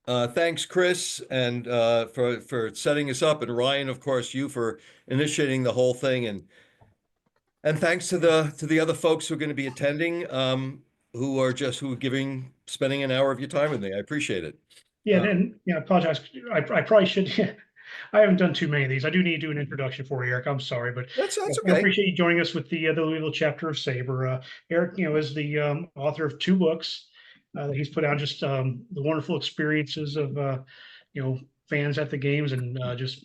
Thanks, Chris, and for setting us up, and Ryan, of course, you for initiating the whole thing, and thanks to the other folks who are going to be attending, who are spending an hour of your time with me. I appreciate it. Yeah, Uh, and I apologize. I probably should. I haven't done too many of these. I do need to do an introduction for you, Eric. I'm sorry, but that's I okay. appreciate you joining us with the Louisville chapter of SABR. Eric, is the author of two books that he's put out, just the wonderful experiences of you know fans at the games and just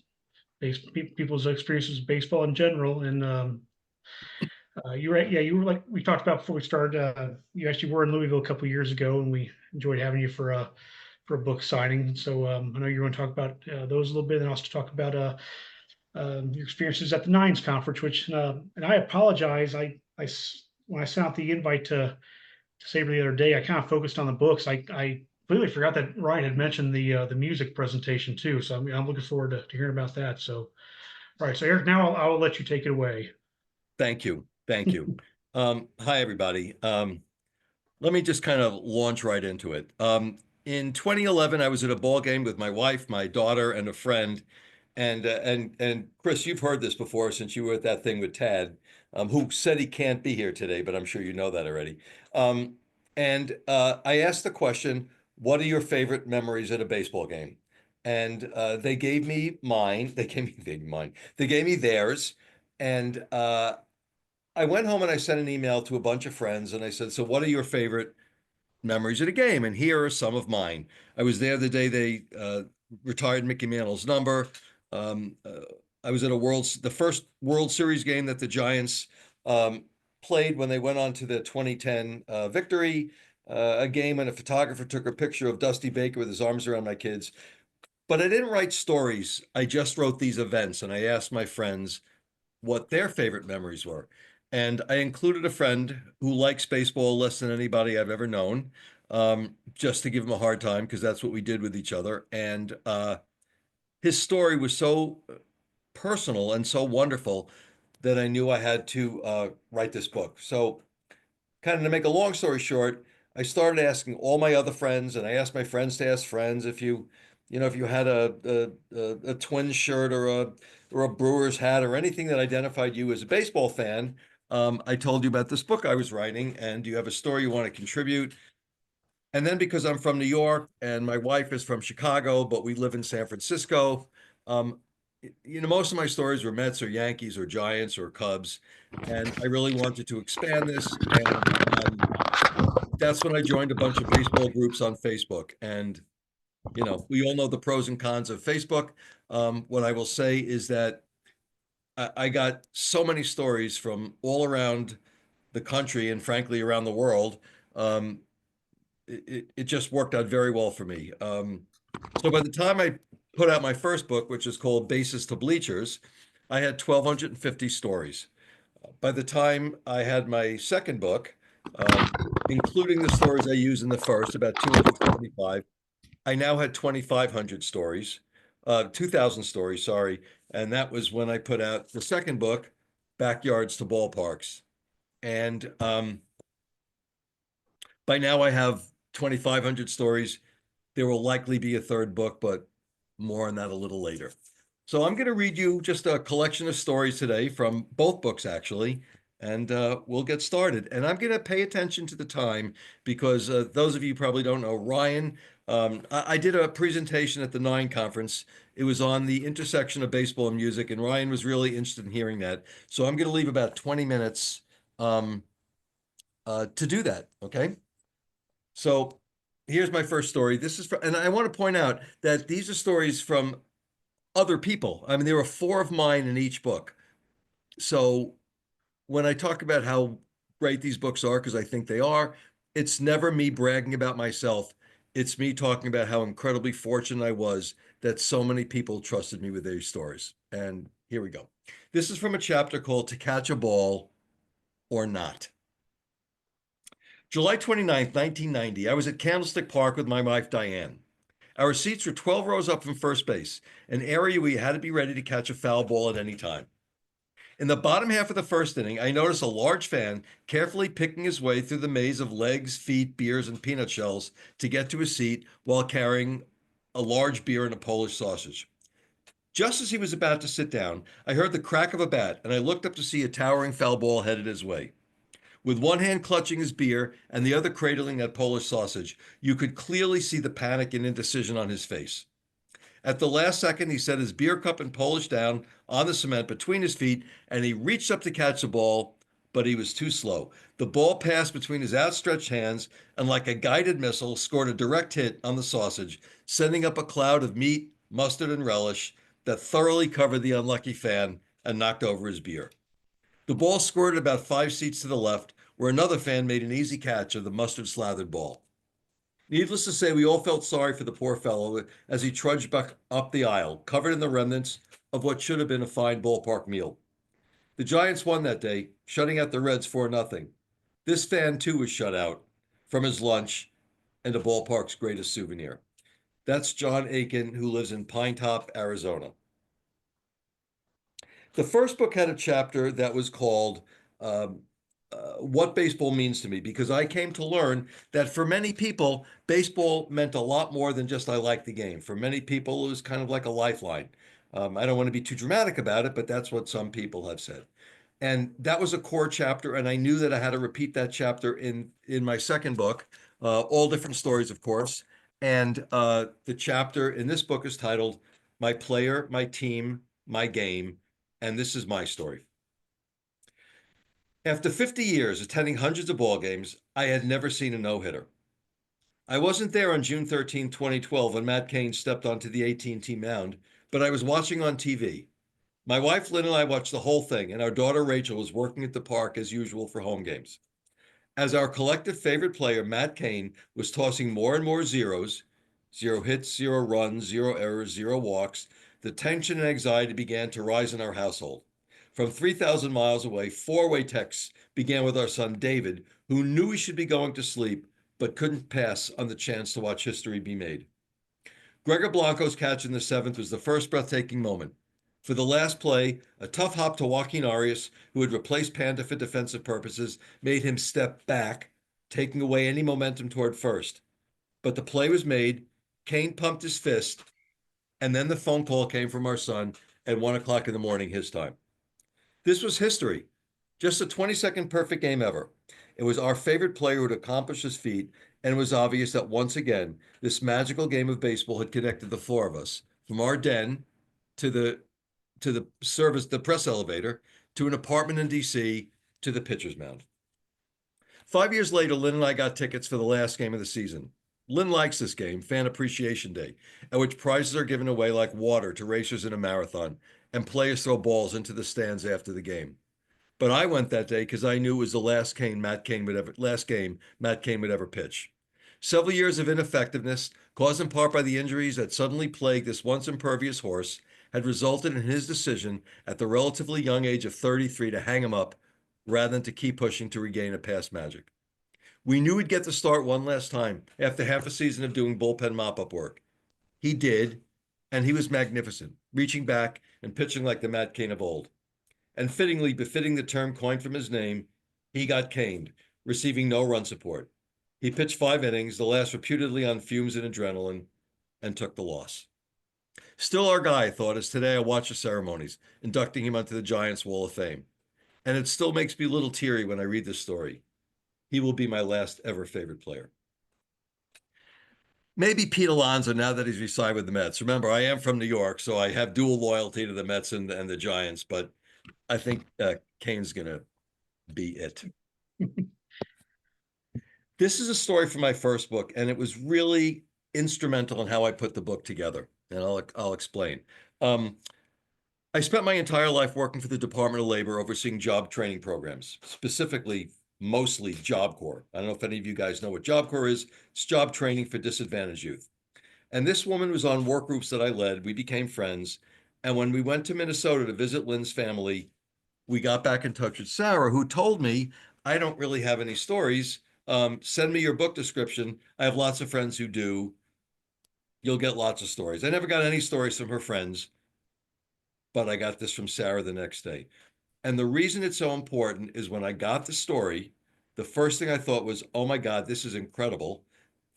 people's experiences with baseball in general. And you were yeah, you were like we talked about before we started. You actually were in Louisville a couple of years ago, and we enjoyed having you for a book signing. So I know you're going to talk about those a little bit, and also talk about your experiences at the Nines conference. Which and I apologize, when I sent out the invite to Sabre the other day, I kind of focused on the books. I completely forgot that Ryan had mentioned the music presentation too. So I'm looking forward to hearing about that. So all right, so Eric, now I'll let you take it away. Thank you, thank you. Hi, everybody. Let me just kind of launch right into it. In 2011, I was at a ball game with my wife, my daughter, and a friend. And Chris, you've heard this before since you were at that thing with Tad, who said he can't be here today, but I'm sure you know that already. And I asked the question, "What are your favorite memories at a baseball game?" And they gave me mine. They gave me mine. They gave me theirs, and I went home and I sent an email to a bunch of friends, and I said, "So, what are your favorite memories of the game?" And here are some of mine. I was there the day they retired Mickey Mantle's number. Um, uh, I was at the first World Series game that the Giants played when they went on to the 2010 victory. A game when a photographer took a picture of Dusty Baker with his arms around my kids. But I didn't write stories. I just wrote these events, and I asked my friends what their favorite memories were. And I included a friend who likes baseball less than anybody I've ever known, just to give him a hard time because that's what we did with each other. And his story was so personal and so wonderful that I knew I had to write this book. So, kind of to make a long story short, I started asking all my other friends, and I asked my friends to ask friends if you had a Twins shirt or a Brewers hat or anything that identified you as a baseball fan. I told you about this book I was writing, and do you have a story you want to contribute? And then because I'm from New York and my wife is from Chicago, but we live in San Francisco, um, most of my stories were Mets or Yankees or Giants or Cubs, and I really wanted to expand this. And that's when I joined a bunch of baseball groups on Facebook. And we all know the pros and cons of Facebook. What I will say is that I got so many stories from all around the country and frankly around the world. Um, it just worked out very well for me. So by the time I put out my first book, which is called Bases to Bleachers, I had 1,250 stories. By the time I had my second book, including the stories I used in the first, about 275, I now had 2,500 stories, 2,000 stories, sorry. And that was when I put out the second book, Backyards to Ballparks. And by now I have 2,500 stories. There will likely be a third book, but more on that a little later. So I'm going to read you just a collection of stories today from both books, actually, and we'll get started. And I'm going to pay attention to the time because those of you who probably don't know, Ryan, I did a presentation at the Nine conference. It was on the intersection of baseball and music, and Ryan was really interested in hearing that. So I'm going to leave about 20 minutes um, to do that. Okay. So here's my first story. And I want to point out that these are stories from other people. I mean, there are four of mine in each book. So when I talk about how great these books are, because I think they are, it's never me bragging about myself. It's me talking about how incredibly fortunate I was that so many people trusted me with their stories. And here we go. This is from a chapter called To Catch a Ball or Not. July 29th, 1990, I was at Candlestick Park with my wife, Diane. Our seats were 12 rows up from first base, an area where you had to be ready to catch a foul ball at any time. In the bottom half of the first inning, I noticed a large fan carefully picking his way through the maze of legs, feet, beers, and peanut shells to get to his seat while carrying a large beer, and a Polish sausage. Just as he was about to sit down, I heard the crack of a bat, and I looked up to see a towering foul ball headed his way. With one hand clutching his beer and the other cradling that Polish sausage, you could clearly see the panic and indecision on his face. At the last second, he set his beer cup and Polish down on the cement between his feet, and he reached up to catch the ball, but he was too slow. The ball passed between his outstretched hands and, like a guided missile, scored a direct hit on the sausage, sending up a cloud of meat, mustard, and relish that thoroughly covered the unlucky fan and knocked over his beer. The ball squirted about 5 seats to the left, where another fan made an easy catch of the mustard slathered ball. Needless to say, we all felt sorry for the poor fellow as he trudged back up the aisle, covered in the remnants of what should have been a fine ballpark meal. The Giants won that day, shutting out the Reds 4-0. This fan, too, was shut out from his lunch and the ballpark's greatest souvenir. That's John Aiken, who lives in Pine Top, Arizona. The first book had a chapter that was called What Baseball Means to Me, because I came to learn that for many people, baseball meant a lot more than just I like the game. For many people, it was kind of like a lifeline. I don't want to be too dramatic about it, but that's what some people have said. And that was a core chapter, and I knew that I had to repeat that chapter in my second book, all different stories, of course. And the chapter in this book is titled My Player, My Team, My Game, and this is my story. After 50 years attending hundreds of ball games, I had never seen a no-hitter. I wasn't there on June 13, 2012, when Matt Cain stepped onto the AT&T mound, but I was watching on TV. My wife Lynn and I watched the whole thing, and our daughter Rachel was working at the park as usual for home games. As our collective favorite player, Matt Cain, was tossing more and more zeros, 0 hits, 0 runs, 0 errors, 0 walks, the tension and anxiety began to rise in our household. From 3,000 miles away, four-way texts began with our son David, who knew he should be going to sleep, but couldn't pass on the chance to watch history be made. Gregor Blanco's catch in the seventh was the first breathtaking moment. For the last play, a tough hop to Joaquin Arias, who had replaced Panda for defensive purposes, made him step back, taking away any momentum toward first. But the play was made, Cain pumped his fist, and then the phone call came from our son at 1 o'clock in the morning, his time. This was history. Just a 22nd perfect game ever. It was our favorite player who had accomplished this feat, and it was obvious that once again, this magical game of baseball had connected the four of us, from our den to the service, the press elevator, to an apartment in DC, to the pitcher's mound. 5 years later, Lynn and I got tickets for the last game of the season. Lynn likes this game, Fan Appreciation Day, at which prizes are given away like water to racers in a marathon, and players throw balls into the stands after the game. But I went that day because I knew it was the last game Matt Cain would ever pitch. Several years of ineffectiveness, caused in part by the injuries that suddenly plagued this once impervious horse, had resulted in his decision at the relatively young age of 33 to hang him up rather than to keep pushing to regain a past magic. We knew he'd get the start one last time after half a season of doing bullpen mop-up work. He did, and he was magnificent, reaching back and pitching like the Matt Cain of old. And fittingly befitting the term coined from his name, he got caned, receiving no run support. He pitched 5 innings, the last reputedly on fumes and adrenaline, and took the loss. Still our guy, I thought, as today I watch the ceremonies, inducting him onto the Giants Wall of Fame. And it still makes me a little teary when I read this story. He will be my last ever favorite player. Maybe Pete Alonso, now that he's resigned with the Mets. Remember, I am from New York, so I have dual loyalty to the Mets and the Giants, but I think Cain's going to be it. This is a story from my first book, and it was really instrumental in how I put the book together, and I'll explain. I spent my entire life working for the Department of Labor, overseeing job training programs, specifically, mostly Job Corps. I don't know if any of you guys know what Job Corps is. It's job training for disadvantaged youth. And this woman was on work groups that I led. We became friends. And when we went to Minnesota to visit Lynn's family, we got back in touch with Sarah, who told me, I don't really have any stories. Send me your book description. I have lots of friends who do. You'll get lots of stories. I never got any stories from her friends, but I got this from Sarah the next day. And the reason it's so important is when I got the story, the first thing I thought was, oh my God, this is incredible.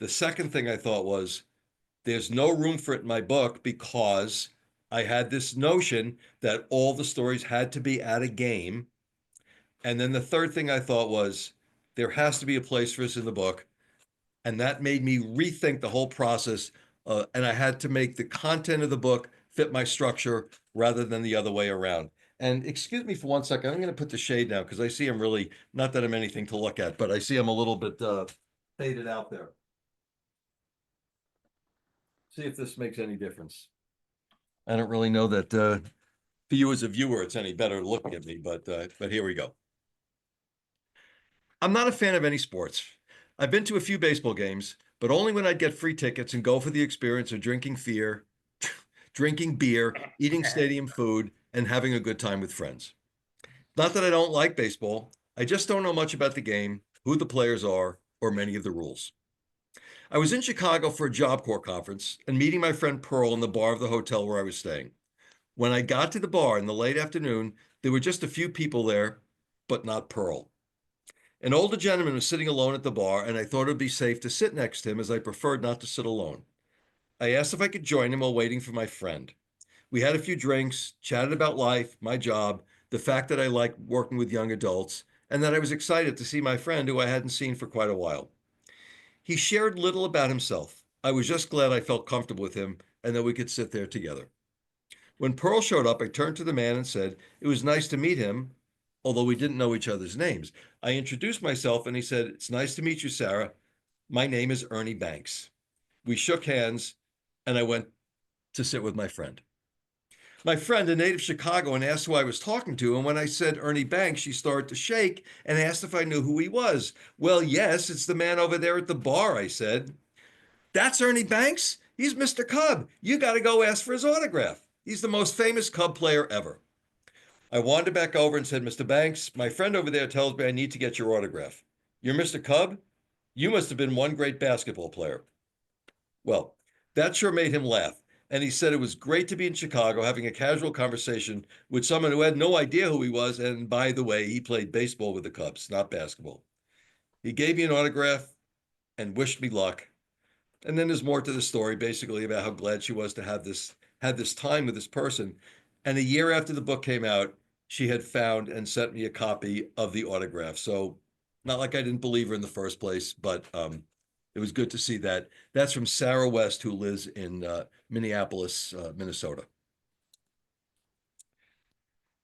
The second thing I thought was, There's no room for it in my book because I had this notion that all the stories had to be at a game. And then the third thing I thought was there has to be a place for this in the book. And that made me rethink the whole process. And I had to make the content of the book fit my structure rather than the other way around. And excuse me for 1 second. I'm going to put the shade now because I see I'm really, not that I'm anything to look at, but I see I'm a little bit faded out there. See if this makes any difference. I don't really know that for you as a viewer, it's any better looking at me, but here we go. I'm not a fan of any sports. I've been to a few baseball games, but only when I'd get free tickets and go for the experience of drinking beer, eating stadium food, and having a good time with friends. Not that I don't like baseball, I just don't know much about the game, who the players are, or many of the rules. I was in Chicago for a Job Corps conference and meeting my friend Pearl in the bar of the hotel where I was staying. When I got to the bar in the late afternoon, there were just a few people there, but not Pearl. An older gentleman was sitting alone at the bar, and I thought it would be safe to sit next to him as I preferred not to sit alone. I asked if I could join him while waiting for my friend. We had a few drinks, chatted about life, my job, the fact that I like working with young adults, and that I was excited to see my friend who I hadn't seen for quite a while. He shared little about himself. I was just glad I felt comfortable with him and that we could sit there together. When Pearl showed up, I turned to the man and said, it was nice to meet him, although we didn't know each other's names. I introduced myself and he said, it's nice to meet you, Sarah. My name is Ernie Banks. We shook hands and I went to sit with my friend. My friend, a native Chicagoan, asked who I was talking to, and when I said Ernie Banks, she started to shake and asked if I knew who he was. Well, yes, it's the man over there at the bar, I said. That's Ernie Banks? He's Mr. Cub. You got to go ask for his autograph. He's the most famous Cub player ever. I wandered back over and said, Mr. Banks, my friend over there tells me I need to get your autograph. You're Mr. Cub? You must have been one great basketball player. Well, that sure made him laugh. And he said it was great to be in Chicago having a casual conversation with someone who had no idea who he was. And by the way, he played baseball with the Cubs, not basketball. He gave me an autograph and wished me luck. And then there's more to the story, basically about how glad she was to have had this time with this person. And a year after the book came out, she had found and sent me a copy of the autograph. So not like I didn't believe her in the first place, but it was good to see that. That's from Sarah West, who lives in Minneapolis, Minnesota.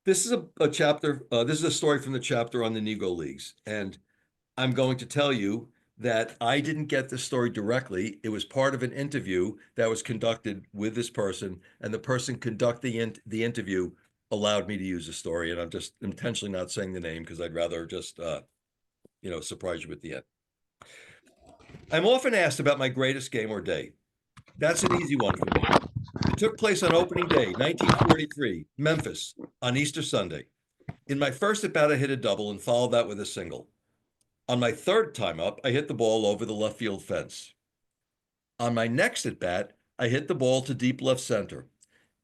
This is a chapter. This is a story from the chapter on the Negro Leagues, and I'm going to tell you that I didn't get this story directly. It was part of an interview that was conducted with this person, and the person conducting the interview allowed me to use the story. And I'm just intentionally not saying the name because I'd rather just, surprise you at the end. I'm often asked about my greatest game or day. That's an easy one for me. It took place on opening day, 1943, Memphis, on Easter Sunday. In my first at bat, I hit a double and followed that with a single. On my third time up, I hit the ball over the left field fence. On my next at bat, I hit the ball to deep left center.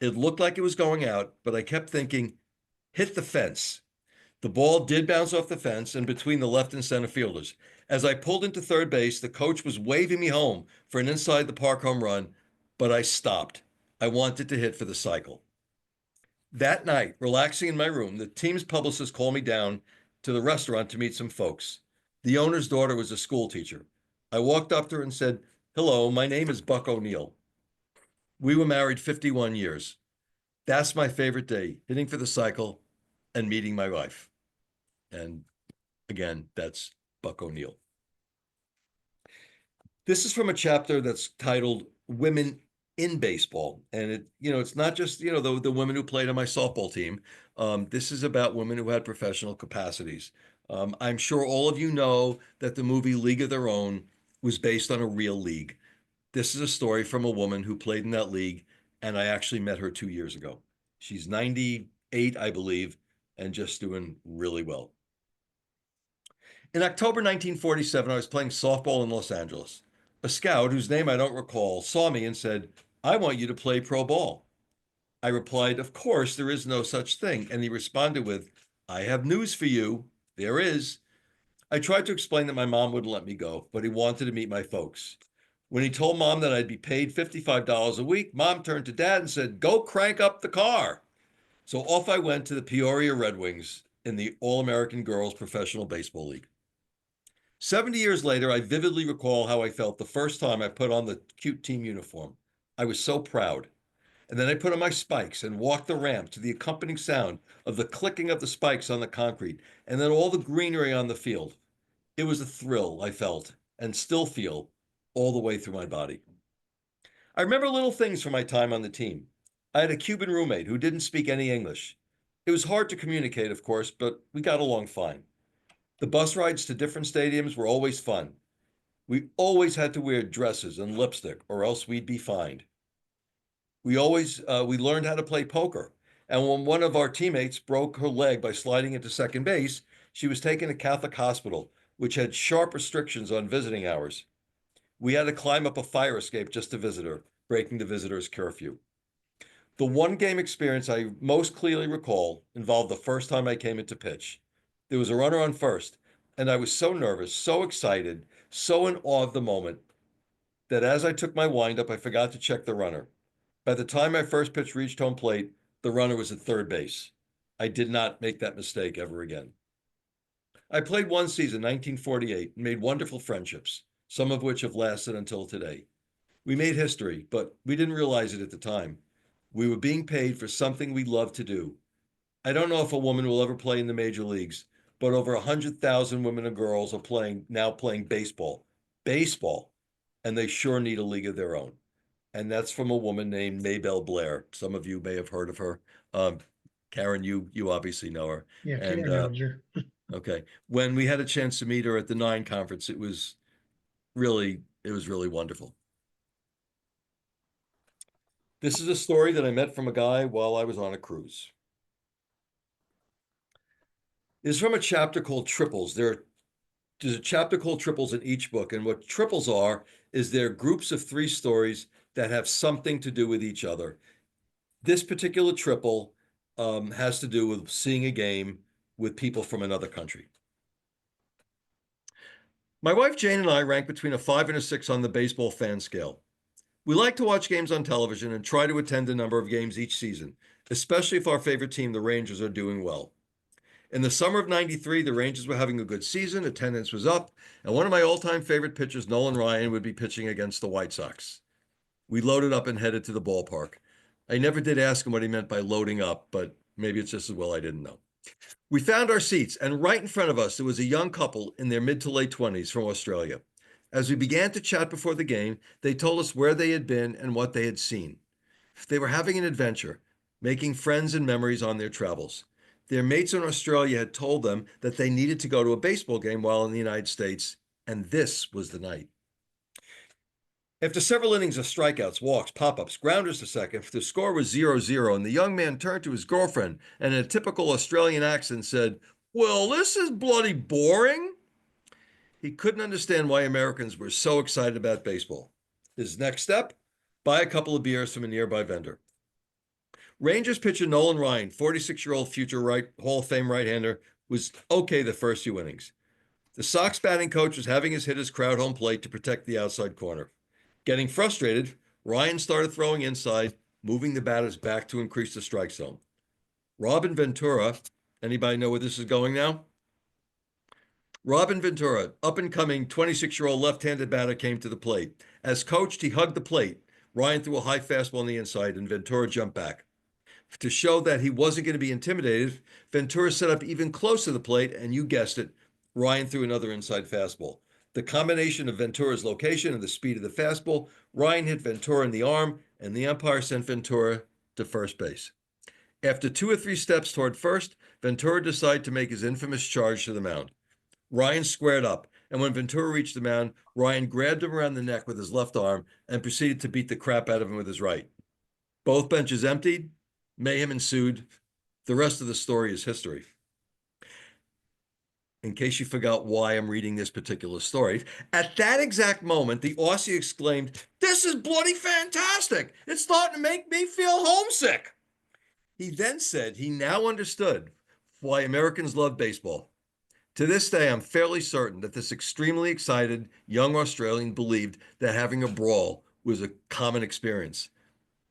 It looked like it was going out, but I kept thinking, hit the fence. The ball did bounce off the fence and between the left and center fielders. As I pulled into third base, the coach was waving me home for an inside the park home run, but I stopped. I wanted to hit for the cycle. That night, relaxing in my room, the team's publicist called me down to the restaurant to meet some folks. The owner's daughter was a school teacher. I walked up to her and said, hello, my name is Buck O'Neill. We were married 51 years. That's my favorite day, hitting for the cycle and meeting my wife. And again, that's Buck O'Neill. This is from a chapter that's titled Women in Baseball. And it's not just, the women who played on my softball team. This is about women who had professional capacities. I'm sure all of you know that the movie League of Their Own was based on a real league. This is a story from a woman who played in that league, and I actually met her 2 years ago. She's 98, I believe, and just doing really well. In October 1947, I was playing softball in Los Angeles. A scout, whose name I don't recall, saw me and said, I want you to play pro ball. I replied, of course, there is no such thing. And he responded with, I have news for you. There is. I tried to explain that my mom wouldn't let me go, but he wanted to meet my folks. When he told mom that I'd be paid $55 a week, mom turned to dad and said, "Go crank up the car." So off I went to the Peoria Red Wings in the All American Girls Professional Baseball League. 70 years later, I vividly recall how I felt the first time I put on the cute team uniform. I was so proud. And then I put on my spikes and walked the ramp to the accompanying sound of the clicking of the spikes on the concrete and then all the greenery on the field. It was a thrill I felt and still feel all the way through my body. I remember little things from my time on the team. I had a Cuban roommate who didn't speak any English. It was hard to communicate, of course, but we got along fine. The bus rides to different stadiums were always fun. We always had to wear dresses and lipstick, or else we'd be fined. We learned how to play poker. And when one of our teammates broke her leg by sliding into second base, she was taken to Catholic hospital, which had sharp restrictions on visiting hours. We had to climb up a fire escape just to visit her, breaking the visitor's curfew. The one game experience I most clearly recall involved the first time I came into pitch. There was a runner on first, and I was so nervous, so excited, so in awe of the moment that as I took my windup, I forgot to check the runner. By the time my first pitch reached home plate, the runner was at third base. I did not make that mistake ever again. I played one season, 1948, and made wonderful friendships, some of which have lasted until today. We made history, but we didn't realize it at the time. We were being paid for something we loved to do. I don't know if a woman will ever play in the major leagues, but over 100,000 women and girls are playing baseball. Baseball. And they sure need a league of their own. And that's from a woman named Maybelle Blair. Some of you may have heard of her. Karen, you obviously know her. Yeah, And Karen knows her. okay, when we had a chance to meet her at the Nine conference, it was really wonderful. This is a story that I met from a guy while I was on a cruise. It's from a chapter called Triples. There's a chapter called Triples in each book, and what triples are is they're groups of three stories that have something to do with each other. This particular triple has to do with seeing a game with people from another country. My wife Jane and I rank between a 5 and a 6 on the baseball fan scale. We like to watch games on television and try to attend a number of games each season, especially if our favorite team, the Rangers, are doing well. In the summer of 93, the Rangers were having a good season, attendance was up, and one of my all-time favorite pitchers, Nolan Ryan, would be pitching against the White Sox. We loaded up and headed to the ballpark. I never did ask him what he meant by loading up, but maybe it's just as well I didn't know. We found our seats, and right in front of us, there was a young couple in their mid to late 20s from Australia. As we began to chat before the game, they told us where they had been and what they had seen. They were having an adventure, making friends and memories on their travels. Their mates in Australia had told them that they needed to go to a baseball game while in the United States, and this was the night. After several innings of strikeouts, walks, pop-ups, grounders to second, the score was 0-0, and the young man turned to his girlfriend and in a typical Australian accent said, "Well, this is bloody boring." He couldn't understand why Americans were so excited about baseball. His next step? Buy a couple of beers from a nearby vendor. Rangers pitcher Nolan Ryan, 46-year-old future Hall of Fame right-hander, was okay the first few innings. The Sox batting coach was having his hitters crowd home plate to protect the outside corner. Getting frustrated, Ryan started throwing inside, moving the batters back to increase the strike zone. Robin Ventura, anybody know where this is going now? Robin Ventura, up-and-coming 26-year-old left-handed batter, came to the plate. As coached, he hugged the plate. Ryan threw a high fastball on the inside, and Ventura jumped back. To show that he wasn't going to be intimidated, Ventura set up even closer to the plate, and you guessed it, Ryan threw another inside fastball. The combination of Ventura's location and the speed of the fastball, Ryan hit Ventura in the arm, and the umpire sent Ventura to first base. After 2 or 3 steps toward first, Ventura decided to make his infamous charge to the mound. Ryan squared up, and when Ventura reached the mound, Ryan grabbed him around the neck with his left arm and proceeded to beat the crap out of him with his right. Both benches emptied, mayhem ensued. The rest of the story is history. In case you forgot why I'm reading this particular story, at that exact moment, the Aussie exclaimed, "This is bloody fantastic! It's starting to make me feel homesick." He then said he now understood why Americans love baseball. To this day, I'm fairly certain that this extremely excited young Australian believed that having a brawl was a common experience.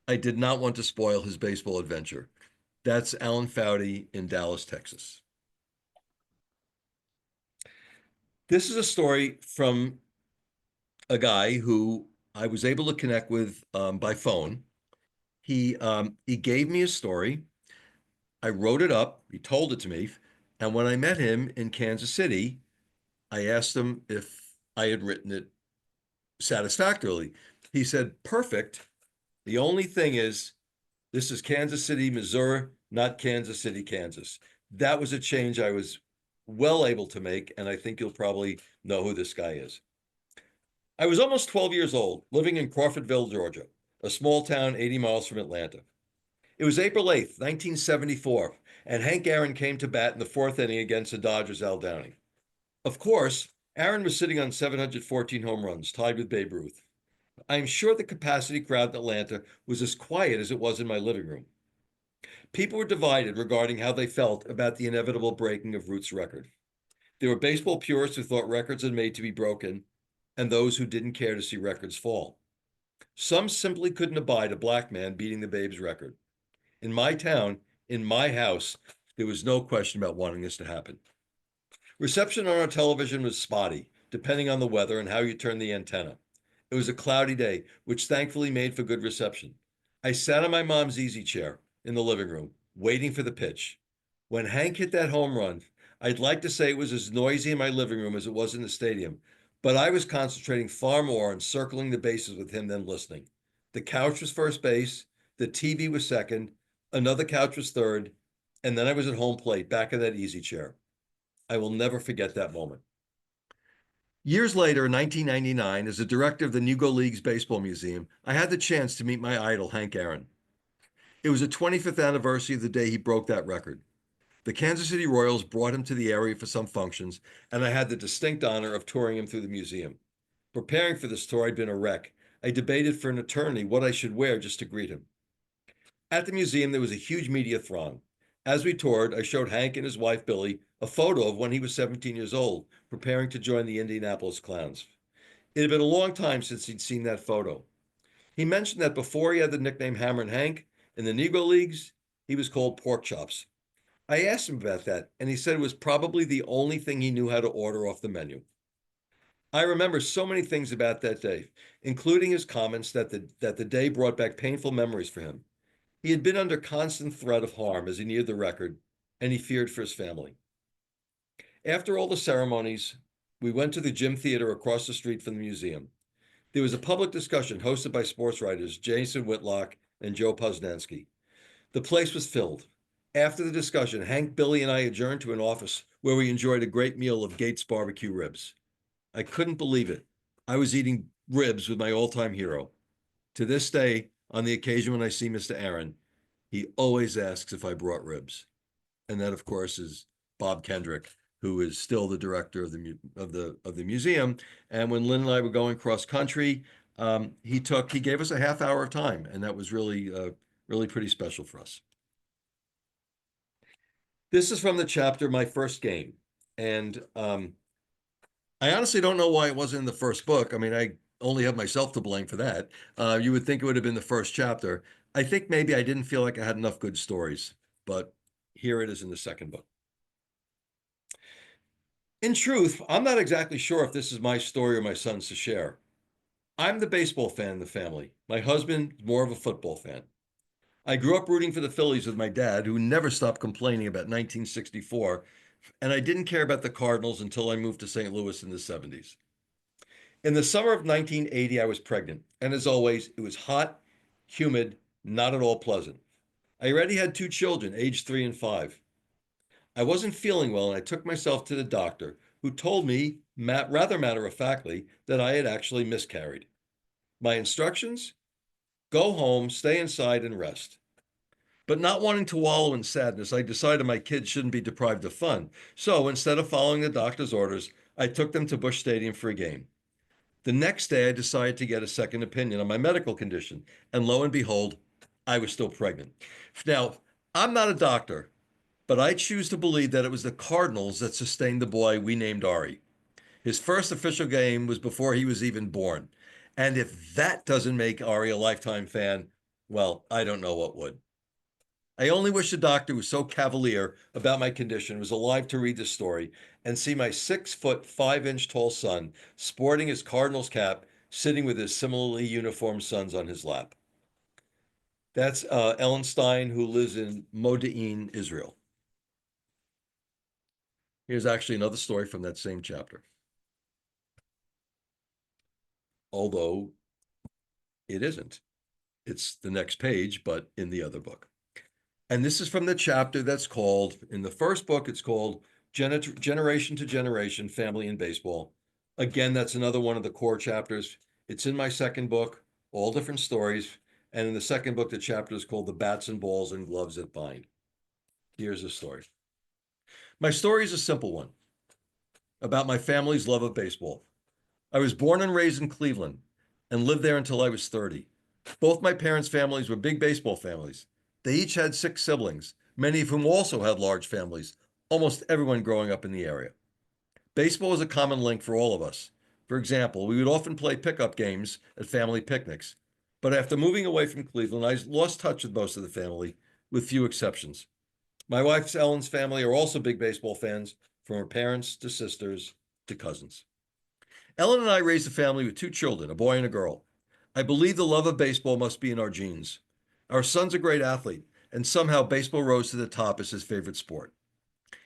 I did not want to spoil his baseball adventure. That's Alan Foudy in Dallas, Texas. This is a story from a guy who I was able to connect with by phone. He gave me a story. I wrote it up. He told it to me. And when I met him in Kansas City, I asked him if I had written it satisfactorily. He said, perfect. The only thing is, this is Kansas City, Missouri, not Kansas City, Kansas. That was a change I was well able to make, and I think you'll probably know who this guy is. I was almost 12 years old, living in Crawfordville, Georgia, a small town 80 miles from Atlanta. It was April 8th, 1974, and Hank Aaron came to bat in the fourth inning against the Dodgers' Al Downing. Of course, Aaron was sitting on 714 home runs, tied with Babe Ruth. I am sure the capacity crowd in Atlanta was as quiet as it was in my living room. People were divided regarding how they felt about the inevitable breaking of Ruth's record. There were baseball purists who thought records had made to be broken, and those who didn't care to see records fall. Some simply couldn't abide a black man beating the Babe's record. In my town, in my house, there was no question about wanting this to happen. Reception on our television was spotty, depending on the weather and how you turned the antenna. It was a cloudy day, which thankfully made for good reception. I sat on my mom's easy chair in the living room, waiting for the pitch. When Hank hit that home run, I'd like to say it was as noisy in my living room as it was in the stadium, but I was concentrating far more on circling the bases with him than listening. The couch was first base, the TV was second, another couch was third, and then I was at home plate, back in that easy chair. I will never forget that moment. Years later, in 1999, as the director of the Negro Leagues Baseball Museum, I had the chance to meet my idol, Hank Aaron. It was the 25th anniversary of the day he broke that record. The Kansas City Royals brought him to the area for some functions, and I had the distinct honor of touring him through the museum. Preparing for this tour, I'd been a wreck. I debated for an eternity what I should wear just to greet him. At the museum, there was a huge media throng. As we toured, I showed Hank and his wife, Billy, a photo of when he was 17 years old, preparing to join the Indianapolis Clowns. It had been a long time since he'd seen that photo. He mentioned that before he had the nickname Hammerin' Hank, in the Negro Leagues, he was called Pork Chops. I asked him about that, and he said it was probably the only thing he knew how to order off the menu. I remember so many things about that day, including his comments that the day brought back painful memories for him. He had been under constant threat of harm as he neared the record, and he feared for his family. After all the ceremonies, we went to the Gym Theater across the street from the museum. There was a public discussion hosted by sports writers Jason Whitlock and Joe Posnanski. The place was filled. After the discussion, Hank, Billy, and I adjourned to an office where we enjoyed a great meal of Gates barbecue ribs. I couldn't believe it. I was eating ribs with my all-time hero. To this day, on the occasion when I see Mr. Aaron, he always asks if I brought ribs. And that, of course, is Bob Kendrick, who is still the director of the museum. And when Lynn and I were going cross country, he gave us a half hour of time, and that was really pretty special for us. This is from the chapter My First Game, and I honestly don't know why it wasn't in the first book. I mean, I only have myself to blame for that. You would think it would have been the first chapter. I think maybe I didn't feel like I had enough good stories, but here it is in the second book. In truth, I'm not exactly sure if this is my story or my son's to share. I'm the baseball fan in the family. My husband, more of a football fan. I grew up rooting for the Phillies with my dad, who never stopped complaining about 1964, and I didn't care about the Cardinals until I moved to St. Louis in the 70s. In the summer of 1980, I was pregnant, and as always, it was hot, humid, not at all pleasant. I already had two children, aged 3 and 5. I wasn't feeling well, and I took myself to the doctor, who told me, rather matter-of-factly, that I had actually miscarried. My instructions? Go home, stay inside, and rest. But not wanting to wallow in sadness, I decided my kids shouldn't be deprived of fun. So instead of following the doctor's orders, I took them to Busch Stadium for a game. The next day, I decided to get a second opinion on my medical condition, and lo and behold, I was still pregnant. Now, I'm not a doctor, but I choose to believe that it was the Cardinals that sustained the boy we named Ari. His first official game was before he was even born. And if that doesn't make Ari a lifetime fan, well, I don't know what would. I only wish the doctor who was so cavalier about my condition was alive to read this story and see my 6 foot 5 inch tall son sporting his Cardinals cap, sitting with his similarly uniformed sons on his lap. That's Ellen Stein, who lives in Modi'in, Israel. Here's actually another story from that same chapter. Although it isn't. It's the next page, but in the other book. And this is from the chapter that's called, in the first book, it's called Generation to Generation, Family in Baseball. Again, that's another one of the core chapters. It's in my second book, all different stories. And in the second book, the chapter is called The Bats and Balls and Gloves That Bind. Here's the story. My story is a simple one about my family's love of baseball. I was born and raised in Cleveland and lived there until I was 30. Both my parents' families were big baseball families. They each had 6 siblings, many of whom also had large families, almost everyone growing up in the area. Baseball was a common link for all of us. For example, we would often play pickup games at family picnics. But after moving away from Cleveland, I lost touch with most of the family, with few exceptions. My wife's Ellen's family are also big baseball fans, from her parents to sisters to cousins. Ellen and I raised a family with 2 children, a boy and a girl. I believe the love of baseball must be in our genes. Our son's a great athlete, and somehow baseball rose to the top as his favorite sport.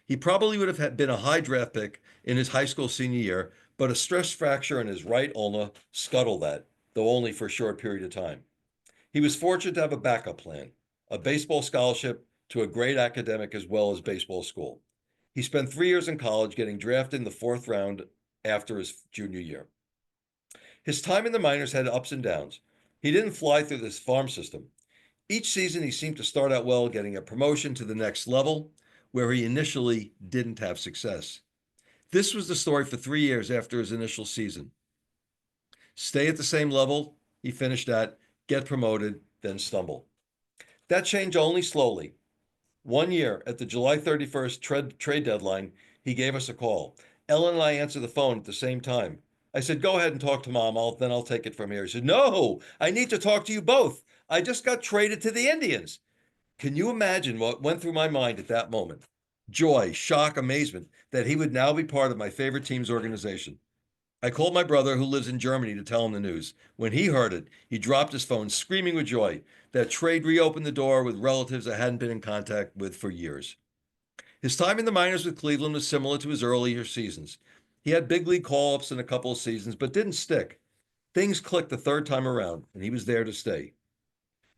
He probably would have been a high draft pick in his high school senior year, but a stress fracture in his right ulna scuttled that, though only for a short period of time. He was fortunate to have a backup plan, a baseball scholarship to a great academic as well as baseball school. He spent 3 years in college, getting drafted in the 4th round after his junior year. His time in the minors had ups and downs. He didn't fly through this farm system. Each season, he seemed to start out well, getting a promotion to the next level, where he initially didn't have success. This was the story for 3 years after his initial season. Stay at the same level he finished at, get promoted, then stumble. That changed only slowly. One year, at the July 31st trade deadline, he gave us a call. Ellen and I answered the phone at the same time. I said, "Go ahead and talk to Mom, then I'll take it from here." He said, "No, I need to talk to you both. I just got traded to the Indians." Can you imagine what went through my mind at that moment? Joy, shock, amazement that he would now be part of my favorite team's organization. I called my brother, who lives in Germany, to tell him the news. When he heard it, he dropped his phone, screaming with joy. That trade reopened the door with relatives I hadn't been in contact with for years. His time in the minors with Cleveland was similar to his earlier seasons. He had big league call-ups in a couple of seasons, but didn't stick. Things clicked the third time around, and he was there to stay.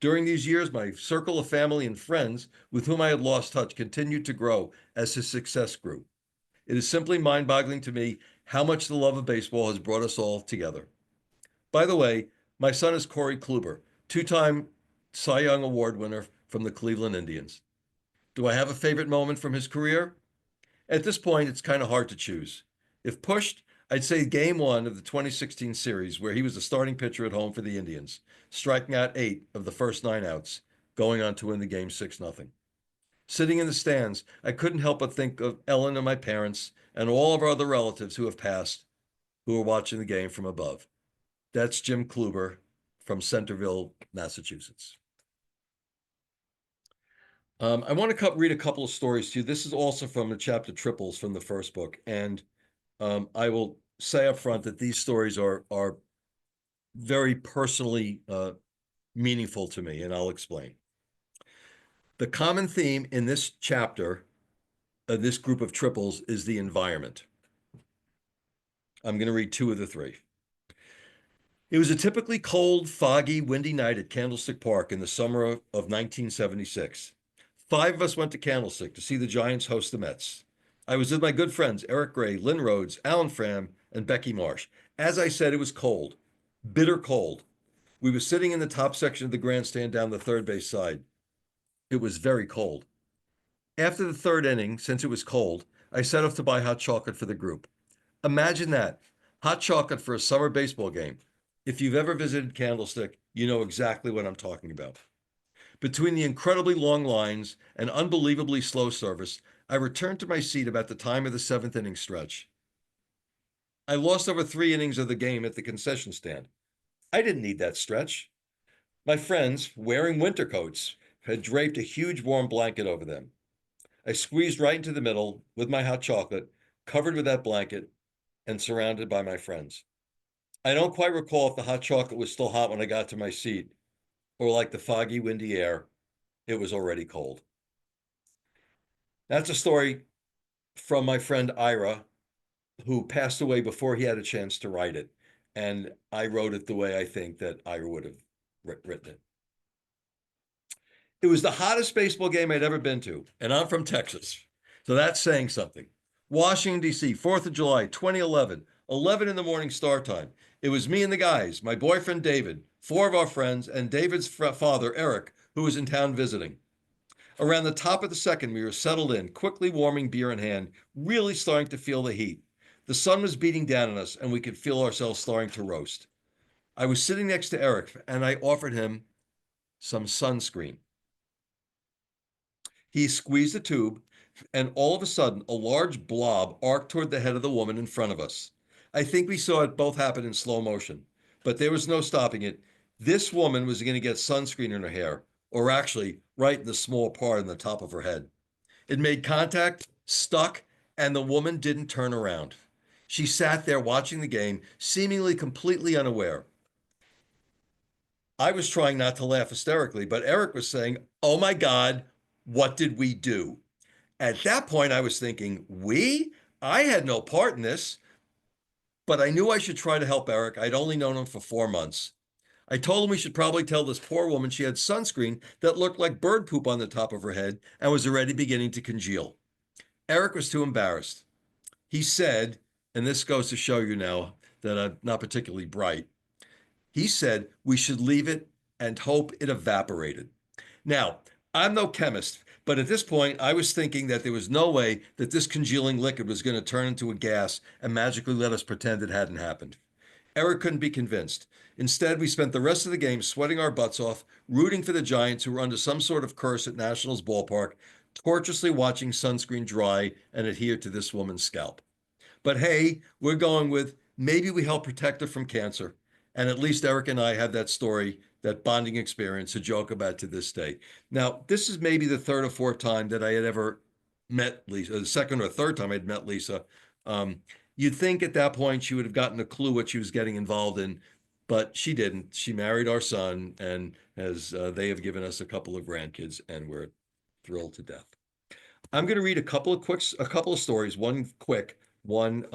During these years, my circle of family and friends with whom I had lost touch continued to grow as his success grew. It is simply mind-boggling to me how much the love of baseball has brought us all together. By the way, my son is Corey Kluber, 2-time Cy Young Award winner from the Cleveland Indians. Do I have a favorite moment from his career? At this point, it's kind of hard to choose. If pushed, I'd say game 1 of the 2016 series, where he was the starting pitcher at home for the Indians, striking out 8 of the first 9 outs, going on to win the game 6-0. Sitting in the stands, I couldn't help but think of Ellen and my parents and all of our other relatives who have passed, who were watching the game from above. That's Jim Kluber from Centerville, Massachusetts. I want to read a couple of stories to you. This is also from the chapter Triples from the first book. And I will say up front that these stories are very personally meaningful to me, and I'll explain. The common theme in this chapter, this group of triples, is the environment. I'm going to read 2 of the 3. It was a typically cold, foggy, windy night at Candlestick Park in the summer of 1976. 5 of us went to Candlestick to see the Giants host the Mets. I was with my good friends Eric Gray, Lynn Rhodes, Alan Fram, and Becky Marsh. As I said, it was cold, bitter cold. We were sitting in the top section of the grandstand down the third base side. It was very cold. After the 3rd inning, since it was cold, I set off to buy hot chocolate for the group. Imagine that, hot chocolate for a summer baseball game. If you've ever visited Candlestick, you know exactly what I'm talking about. Between the incredibly long lines and unbelievably slow service, I returned to my seat about the time of the seventh inning stretch. I lost over 3 innings of the game at the concession stand. I didn't need that stretch. My friends, wearing winter coats, had draped a huge warm blanket over them. I squeezed right into the middle with my hot chocolate, covered with that blanket, and surrounded by my friends. I don't quite recall if the hot chocolate was still hot when I got to my seat, or like the foggy, windy air, it was already cold. That's a story from my friend Ira, who passed away before he had a chance to write it. And I wrote it the way I think that Ira would have written it. It was the hottest baseball game I'd ever been to, and I'm from Texas. So that's saying something. Washington, D.C., 4th of July, 2011, 11 in the morning start time. It was me and the guys, my boyfriend David, 4 of our friends, and David's father, Eric, who was in town visiting. Around the top of the second, we were settled in, quickly warming beer in hand, really starting to feel the heat. The sun was beating down on us, and we could feel ourselves starting to roast. I was sitting next to Eric, and I offered him some sunscreen. He squeezed the tube, and all of a sudden, a large blob arced toward the head of the woman in front of us. I think we saw it both happen in slow motion, but there was no stopping it. This woman was going to get sunscreen in her hair, or actually, right in the small part on the top of her head. It made contact, stuck, and the woman didn't turn around. She sat there watching the game, seemingly completely unaware. I was trying not to laugh hysterically, but Eric was saying, "Oh my God, what did we do?" At that point, I was thinking, we? I had no part in this, but I knew I should try to help Eric. I'd only known him for 4 months. I told him we should probably tell this poor woman she had sunscreen that looked like bird poop on the top of her head and was already beginning to congeal. Eric was too embarrassed. He said, and this goes to show you now that I'm not particularly bright, he said we should leave it and hope it evaporated. Now, I'm no chemist, but at this point, I was thinking that there was no way that this congealing liquid was going to turn into a gas and magically let us pretend it hadn't happened. Eric couldn't be convinced. Instead, we spent the rest of the game sweating our butts off, rooting for the Giants, who were under some sort of curse at Nationals Ballpark, tortuously watching sunscreen dry and adhere to this woman's scalp. But hey, we're going with maybe we help protect her from cancer. And at least Eric and I had that story, that bonding experience to joke about to this day. Now, this is maybe the third or fourth time that I had ever met Lisa, the second or third time I'd met Lisa. Um, you'd think at that point she would have gotten a clue what she was getting involved in, but she didn't. She married our son, and as they have given us a couple of grandkids, and we're thrilled to death. I'm going to read a couple of stories, one quick, one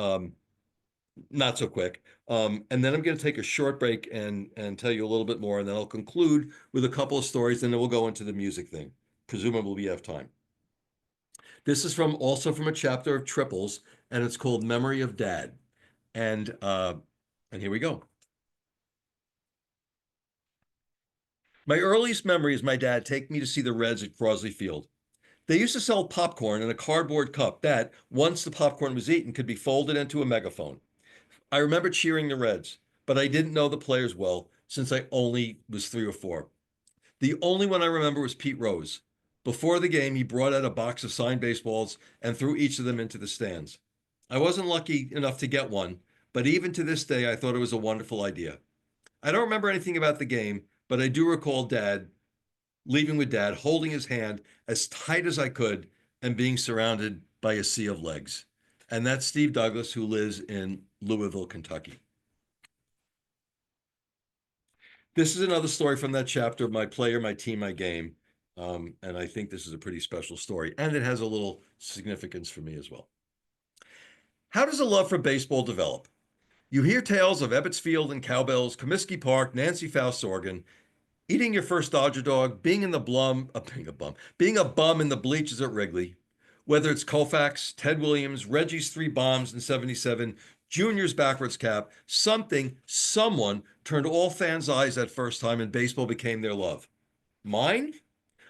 not so quick. And then I'm going to take a short break and tell you a little bit more, and then I'll conclude with a couple of stories, and then we'll go into the music thing. Presumably we have time. This is also from a chapter of Triples, and it's called Memory of Dad. And here we go. My earliest memory is my dad taking me to see the Reds at Crosley Field. They used to sell popcorn in a cardboard cup that, once the popcorn was eaten, could be folded into a megaphone. I remember cheering the Reds, but I didn't know the players well since I only was 3 or 4. The only one I remember was Pete Rose. Before the game, he brought out a box of signed baseballs and threw each of them into the stands. I wasn't lucky enough to get one, but even to this day, I thought it was a wonderful idea. I don't remember anything about the game, but I do recall leaving with Dad, holding his hand as tight as I could and being surrounded by a sea of legs. And that's Steve Douglas, who lives in Louisville, Kentucky. This is another story from that chapter of My Player, My Team, My Game. And I think this is a pretty special story, and it has a little significance for me as well. How does a love for baseball develop? You hear tales of Ebbets Field and Cowbells, Comiskey Park, Nancy Faust's organ, eating your first Dodger dog, being a bum in the bleachers at Wrigley. Whether it's Koufax, Ted Williams, Reggie's 3 bombs in '77, Junior's backwards cap, someone turned all fans' eyes that first time and baseball became their love. Mine?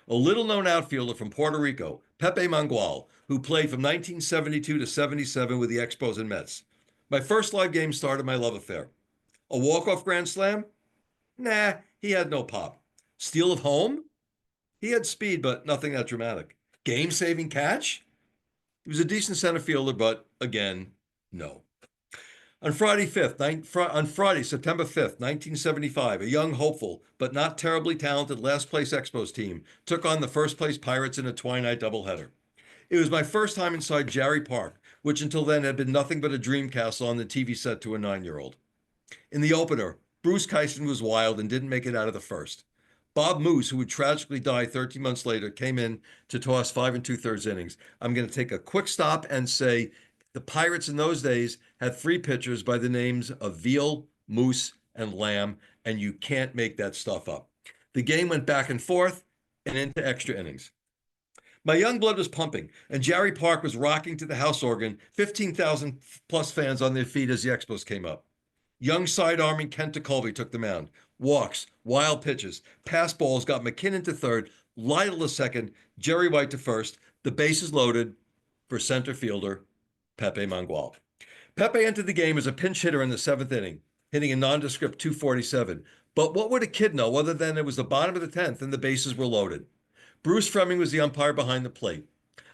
A little-known outfielder from Puerto Rico, Pepe Mangual, who played from 1972 to '77 with the Expos and Mets. My first live game started my love affair. A walk-off grand slam? Nah, he had no pop. Steal of home? He had speed, but nothing that dramatic. Game-saving catch? He was a decent center fielder, but again, no. On Friday, September 5th, 1975, a young hopeful but not terribly talented last place Expos team took on the first place Pirates in a twilight doubleheader. It was my first time inside Jarry Park, which until then had been nothing but a dream castle on the TV set to a 9-year-old. In the opener, Bruce Kyson was wild and didn't make it out of the first. Bob Moose, who would tragically die 13 months later, came in to toss 5 2/3 innings. I'm going to take a quick stop and say the Pirates in those days had 3 pitchers by the names of Veal, Moose, and Lamb, and you can't make that stuff up. The game went back and forth and into extra innings. My young blood was pumping, and Jarry Park was rocking to the house organ, 15,000 plus fans on their feet as the Expos came up. Young side-arming Kent DeColvey took the mound. Walks, wild pitches, pass balls got McKinnon to third, Lytle to second, Jerry White to first. The bases loaded for center fielder Pepe Mangual. Pepe entered the game as a pinch hitter in the 7th inning, hitting a nondescript 247. But what would a kid know other than it was the bottom of the 10th and the bases were loaded? Bruce Fremming was the umpire behind the plate.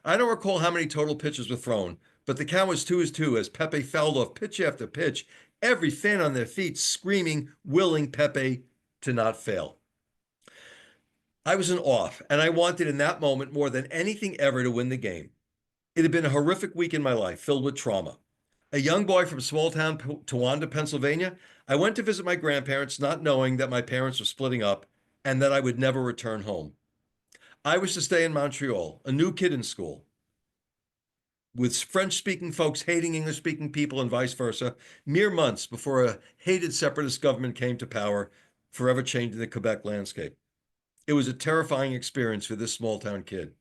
I don't recall how many total pitches were thrown, but the count was 2-2 as Pepe fouled off pitch after pitch, every fan on their feet screaming, willing Pepe to not fail. I was in awe, and I wanted in that moment more than anything ever to win the game. It had been a horrific week in my life, filled with trauma. A young boy from small town Towanda, Pennsylvania, I went to visit my grandparents, not knowing that my parents were splitting up and that I would never return home. I was to stay in Montreal, a new kid in school, with French-speaking folks hating English-speaking people and vice versa, mere months before a hated separatist government came to power, forever changing the Quebec landscape. It was a terrifying experience for this small-town kid.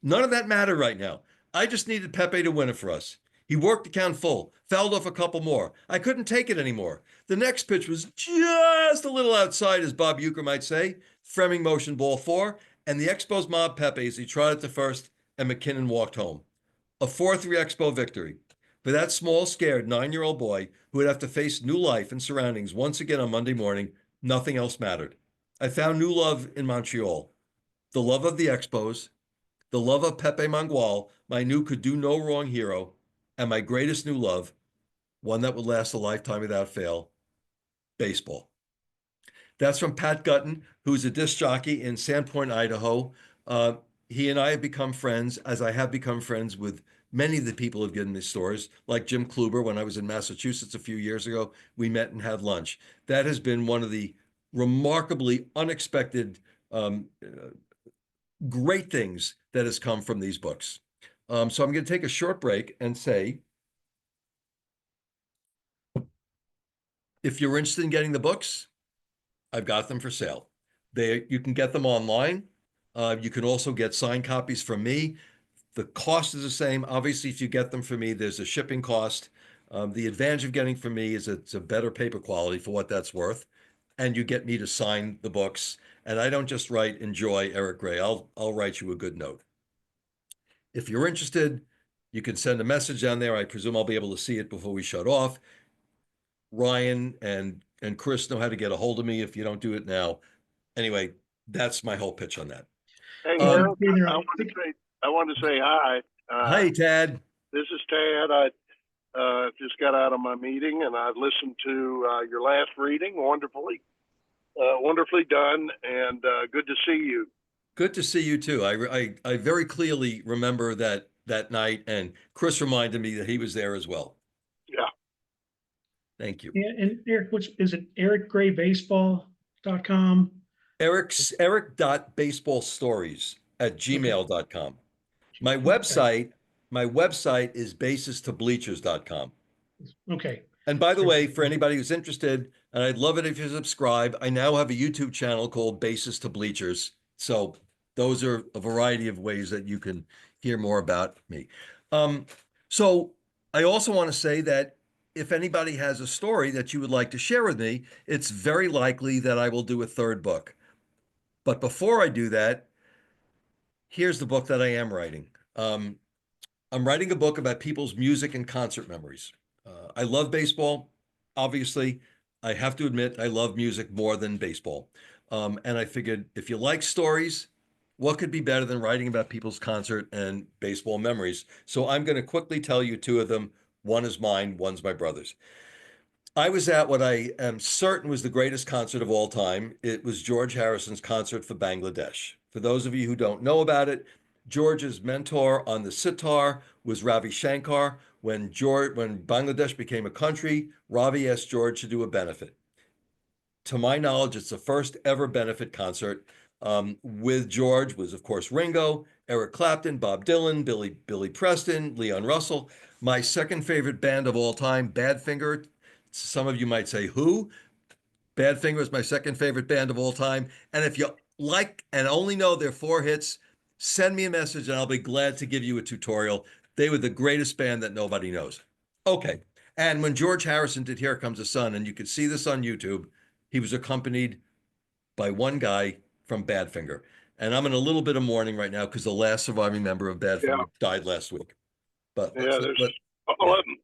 None of that mattered right now. I just needed Pepe to win it for us. He worked the count full, fouled off a couple more. I couldn't take it anymore. The next pitch was just a little outside, as Bob Uecker might say. Fremming motioned ball 4, and the Expos mobbed Pepe as he trotted to first, and McKinnon walked home. A 4-3 Expo victory. For that small, scared 9-year-old boy who would have to face new life and surroundings once again on Monday morning, nothing else mattered. I found new love in Montreal. The love of the Expos, the love of Pepe Mangual, my new could-do-no-wrong hero, and my greatest new love, one that would last a lifetime without fail, baseball. That's from Pat Gutton, who's a disc jockey in Sandpoint, Idaho. He and I have become friends, as I have become friends with many of the people who've given these stories, like Jim Kluber. When I was in Massachusetts a few years ago, we met and had lunch. That has been one of the remarkably unexpected, great things that has come from these books. So I'm going to take a short break and say, if you're interested in getting the books, I've got them for sale. You can get them online. You can also get signed copies from me. The cost is the same. Obviously, if you get them from me, there's a shipping cost. The advantage of getting from me is it's a better paper quality for what that's worth. And you get me to sign the books. And I don't just write, enjoy Eric Gray. I'll write you a good note. If you're interested, you can send a message down there. I presume I'll be able to see it before we shut off. Ryan and Chris know how to get a hold of me if you don't do it now. Anyway, that's my whole pitch on that. Hey, Um, Eric, I wanted to say hi. Hi, Tad. This is Tad. I just got out of my meeting and I listened to your last reading. Wonderfully done, and good to see you. Good to see you too. I very clearly remember that night, and Chris reminded me that he was there as well. Yeah. Thank you. Yeah, and Eric, which is it? EricGrayBaseball.com. Eric.baseballstories@gmail.com. My website is basistobleachers.com. Okay. And by the way, for anybody who's interested, and I'd love it if you subscribe, I now have a YouTube channel called Basis to Bleachers. So those are a variety of ways that you can hear more about me. So I also want to say that if anybody has a story that you would like to share with me, it's very likely that I will do a third book. But before I do that, here's the book that I am writing. I'm writing a book about people's music and concert memories. I love baseball. Obviously, I have to admit I love music more than baseball. And I figured if you like stories, what could be better than writing about people's concert and baseball memories? So I'm going to quickly tell you two of them. One is mine, one's my brother's. I was at what I am certain was the greatest concert of all time. It was George Harrison's concert for Bangladesh. For those of you who don't know about it, George's mentor on the sitar was Ravi Shankar. When Bangladesh became a country, Ravi asked George to do a benefit. To my knowledge, it's the first ever benefit concert. With George was, of course, Ringo, Eric Clapton, Bob Dylan, Billy Preston, Leon Russell. My second favorite band of all time, Badfinger. Some of you might say, who? Badfinger is my second favorite band of all time. And if you like and only know their four hits, send me a message and I'll be glad to give you a tutorial. They were the greatest band that nobody knows. Okay. And when George Harrison did Here Comes the Sun, and you could see this on YouTube, he was accompanied by one guy from Badfinger. And I'm in a little bit of mourning right now because the last surviving member of Badfinger died last week. But Yeah, there's but all of them,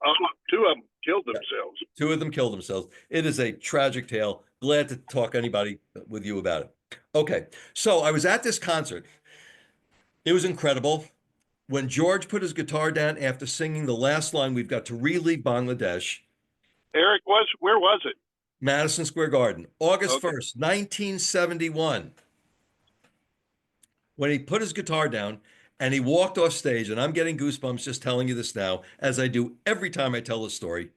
two of them killed themselves. two of them killed themselves. It is a tragic tale. Glad to talk anybody with you about it. Okay, so I was at this concert. It was incredible. When George put his guitar down after singing the last line, "We've got to re-leave Bangladesh," Eric, where was it? Madison Square Garden, August Okay. 1st, 1971. When he put his guitar down and he walked off stage, and I'm getting goosebumps just telling you this now, as I do every time I tell this story.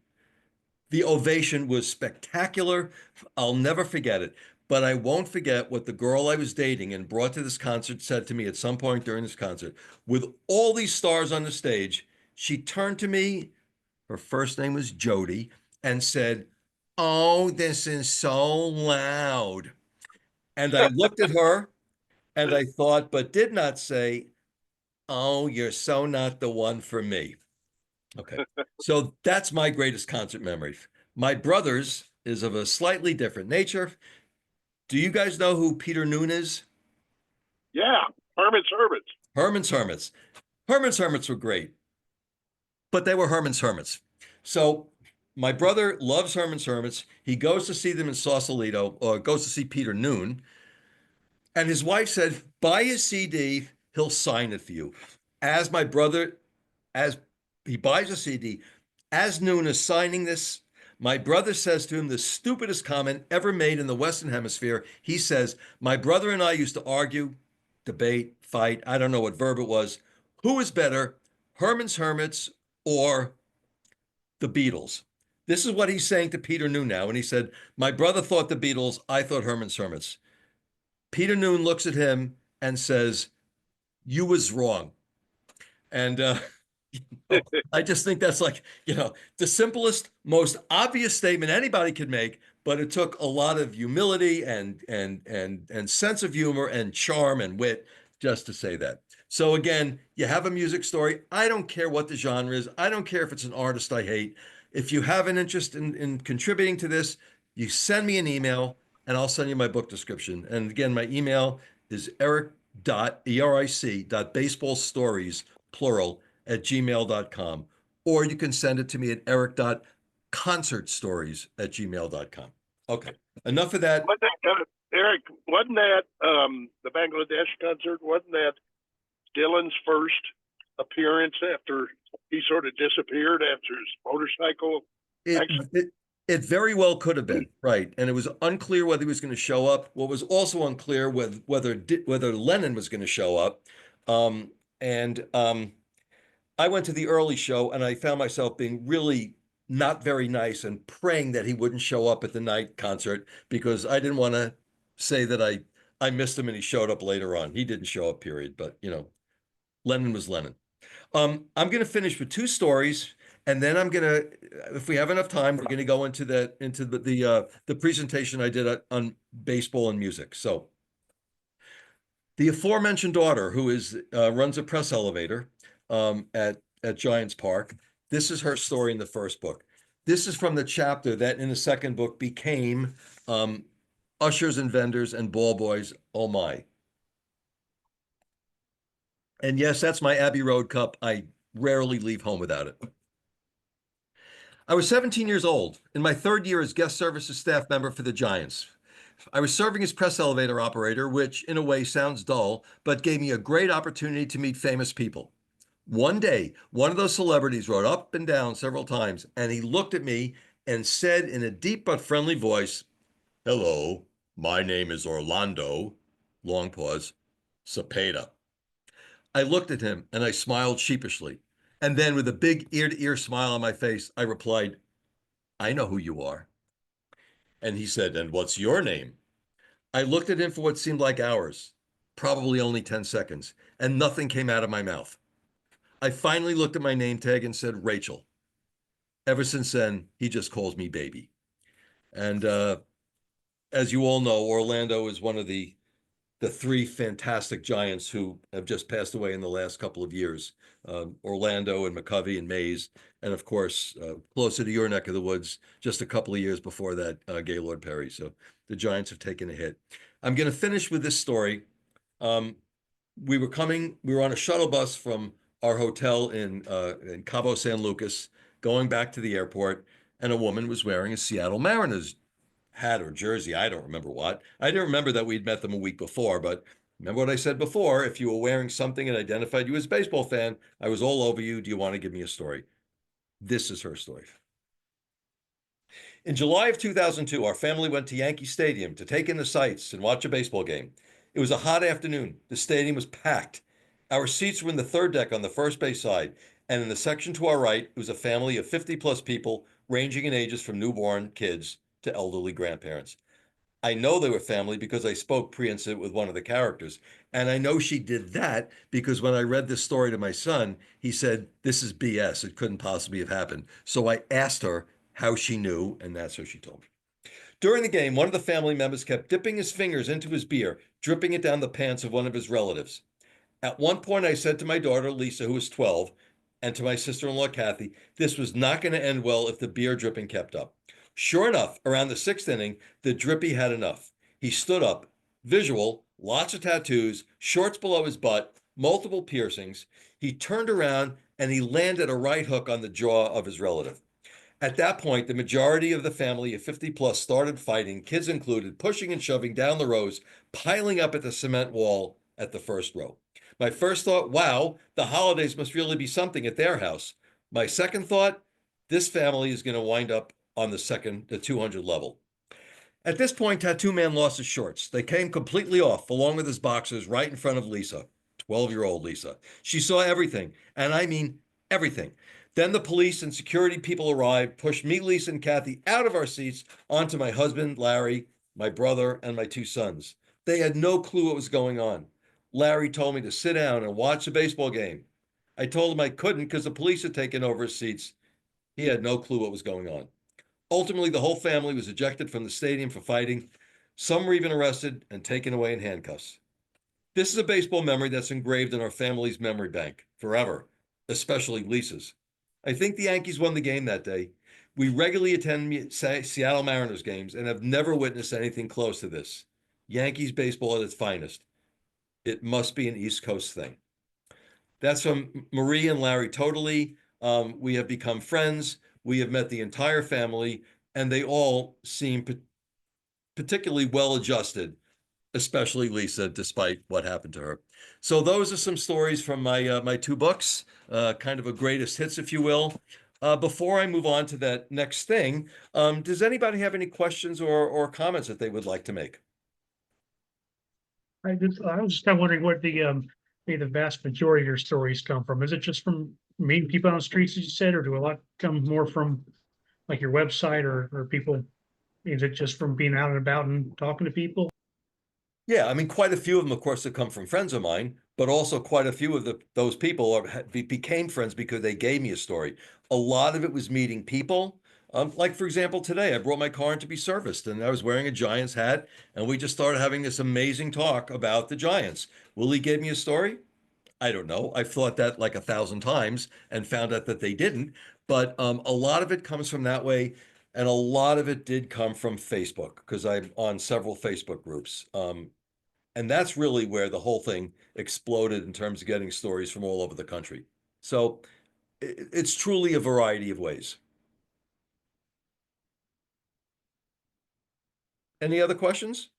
The ovation was spectacular. I'll never forget it. But I won't forget what the girl I was dating and brought to this concert said to me at some point during this concert. With all these stars on the stage, she turned to me, her first name was Jody, and said, "Oh, this is so loud." And I looked at her and I thought, but did not say, "Oh, you're so not the one for me." Okay. So that's my greatest concert memory. My brother's is of a slightly different nature. Do you guys know who Peter Noon is? Yeah, Herman's Hermits. Herman's Hermits. Herman's Hermits were great, but they were Herman's Hermits. So my brother loves Herman's Hermits. He goes to see them in Sausalito, or goes to see Peter Noon. And his wife said, buy his CD, he'll sign it for you. As my brother, as he buys a CD, as Noon is signing this, my brother says to him the stupidest comment ever made in the Western Hemisphere. He says, my brother and I used to argue, debate, fight, I don't know what verb it was. Who is better, Herman's Hermits or the Beatles? This is what he's saying to Peter Noon now. And he said, my brother thought the Beatles, I thought Herman's Hermits. Peter Noon looks at him and says, you was wrong. And I just think that's like, the simplest, most obvious statement anybody could make, but it took a lot of humility and sense of humor and charm and wit just to say that. So again, you have a music story. I don't care what the genre is. I don't care if it's an artist I hate. If you have an interest in contributing to this, you send me an email and I'll send you my book description. And again, my email is eric.baseballstories, plural, @gmail.com. Or you can send it to me at eric.concertstories@gmail.com. Okay, enough of that. Eric, wasn't that the Bangladesh concert? Wasn't that Dylan's first appearance after he sort of disappeared after his motorcycle accident? It very well could have been, right. And it was unclear whether he was going to show up. What was also unclear whether Lennon was going to show up. I went to the early show and I found myself being really not very nice and praying that he wouldn't show up at the night concert because I didn't want to say that I missed him and he showed up later on. He didn't show up, period. But, Lennon was Lennon. I'm going to finish with two stories. And then I'm gonna, if we have enough time, we're gonna go into the presentation I did on baseball and music. So, the aforementioned daughter, who runs a press elevator at Giants Park. This is her story in the first book. This is from the chapter that in the second book became Ushers and Vendors and Ball Boys. Oh my! And yes, that's my Abbey Road cup. I rarely leave home without it. I was 17 years old, in my third year as guest services staff member for the Giants. I was serving as press elevator operator, which in a way sounds dull, but gave me a great opportunity to meet famous people. One day, one of those celebrities rode up and down several times, and he looked at me and said in a deep but friendly voice, "Hello, my name is Orlando," long pause, "Cepeda." I looked at him and I smiled sheepishly. And then, with a big ear to ear smile on my face, I replied, "I know who you are." And he said, "And what's your name?" I looked at him for what seemed like hours, probably only 10 seconds, and nothing came out of my mouth. I finally looked at my name tag and said, "Rachel." Ever since then, he just calls me baby. And as you all know, Orlando is one of the three fantastic Giants who have just passed away in the last couple of years. Orlando and McCovey and Mays, and of course, closer to your neck of the woods, just a couple of years before that, Gaylord Perry. So the Giants have taken a hit. I'm going to finish with this story. Um, we were on a shuttle bus from our hotel in Cabo San Lucas, going back to the airport, and a woman was wearing a Seattle Mariners hat or jersey. I don't remember what. I didn't remember that we'd met them a week before, but remember what I said before? If you were wearing something and identified you as a baseball fan, I was all over you. Do you want to give me a story? This is her story. In July of 2002, our family went to Yankee Stadium to take in the sights and watch a baseball game. It was a hot afternoon. The stadium was packed. Our seats were in the third deck on the first base side, and in the section to our right, it was a family of 50 plus people, ranging in ages from newborn kids to elderly grandparents. I know they were family because I spoke pre-incident with one of the characters. And I know she did that because when I read this story to my son, he said, "This is BS. It couldn't possibly have happened." So I asked her how she knew, and that's how she told me. During the game, one of the family members kept dipping his fingers into his beer, dripping it down the pants of one of his relatives. At one point, I said to my daughter, Lisa, who was 12, and to my sister in law, Kathy, this was not going to end well if the beer dripping kept up. Sure enough, around the sixth inning, the drippy had enough. He stood up, visual, lots of tattoos, shorts below his butt, multiple piercings. He turned around and he landed a right hook on the jaw of his relative. At that point, the majority of the family of 50 plus started fighting, kids included, pushing and shoving down the rows, piling up at the cement wall at the first row. My first thought, wow, the holidays must really be something at their house. My second thought, this family is going to wind up on the 200 level. At this point, Tattoo Man lost his shorts. They came completely off, along with his boxers, right in front of Lisa, 12-year-old Lisa. She saw everything, and I mean everything. Then the police and security people arrived, pushed me, Lisa, and Kathy out of our seats onto my husband, Larry, my brother, and my two sons. They had no clue what was going on. Larry told me to sit down and watch the baseball game. I told him I couldn't because the police had taken over his seats. He had no clue what was going on. Ultimately, the whole family was ejected from the stadium for fighting. Some were even arrested and taken away in handcuffs. This is a baseball memory that's engraved in our family's memory bank forever, especially Lisa's. I think the Yankees won the game that day. We regularly attend Seattle Mariners games and have never witnessed anything close to this. Yankees baseball at its finest. It must be an East Coast thing. That's from Marie and Larry Totally. We have become friends. We have met the entire family, and they all seem particularly well adjusted, especially Lisa, despite what happened to her. So those are some stories from my two books, kind of a greatest hits, if you will. Before I move on to that next thing, does anybody have any questions or comments that they would like to make? I was just kind of wondering what maybe the vast majority of your stories come from. Is it just from meeting people on the streets, as you said, or do a lot come more from like your website or people? Is it just from being out and about and talking to people? Yeah, I mean, quite a few of them, of course, have come from friends of mine, but also quite a few of those people became friends because they gave me a story. A lot of it was meeting people. Like, for example, today I brought my car in to be serviced and I was wearing a Giants hat and we just started having this amazing talk about the Giants. Willie gave me a story. I don't know. I've thought that like 1,000 times and found out that they didn't. But a lot of it comes from that way. And a lot of it did come from Facebook because I'm on several Facebook groups. And that's really where the whole thing exploded in terms of getting stories from all over the country. So it's truly a variety of ways. Any other questions?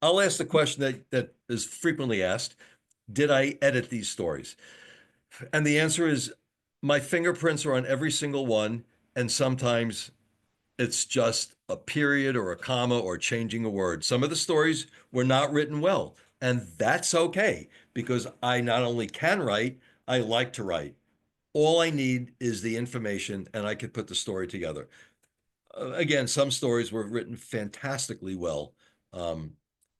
I'll ask the question that is frequently asked. Did I edit these stories? And the answer is my fingerprints are on every single one. And sometimes it's just a period or a comma or changing a word. Some of the stories were not written well, and that's okay because I not only can write, I like to write. All I need is the information and I could put the story together. Again, some stories were written fantastically well. Um,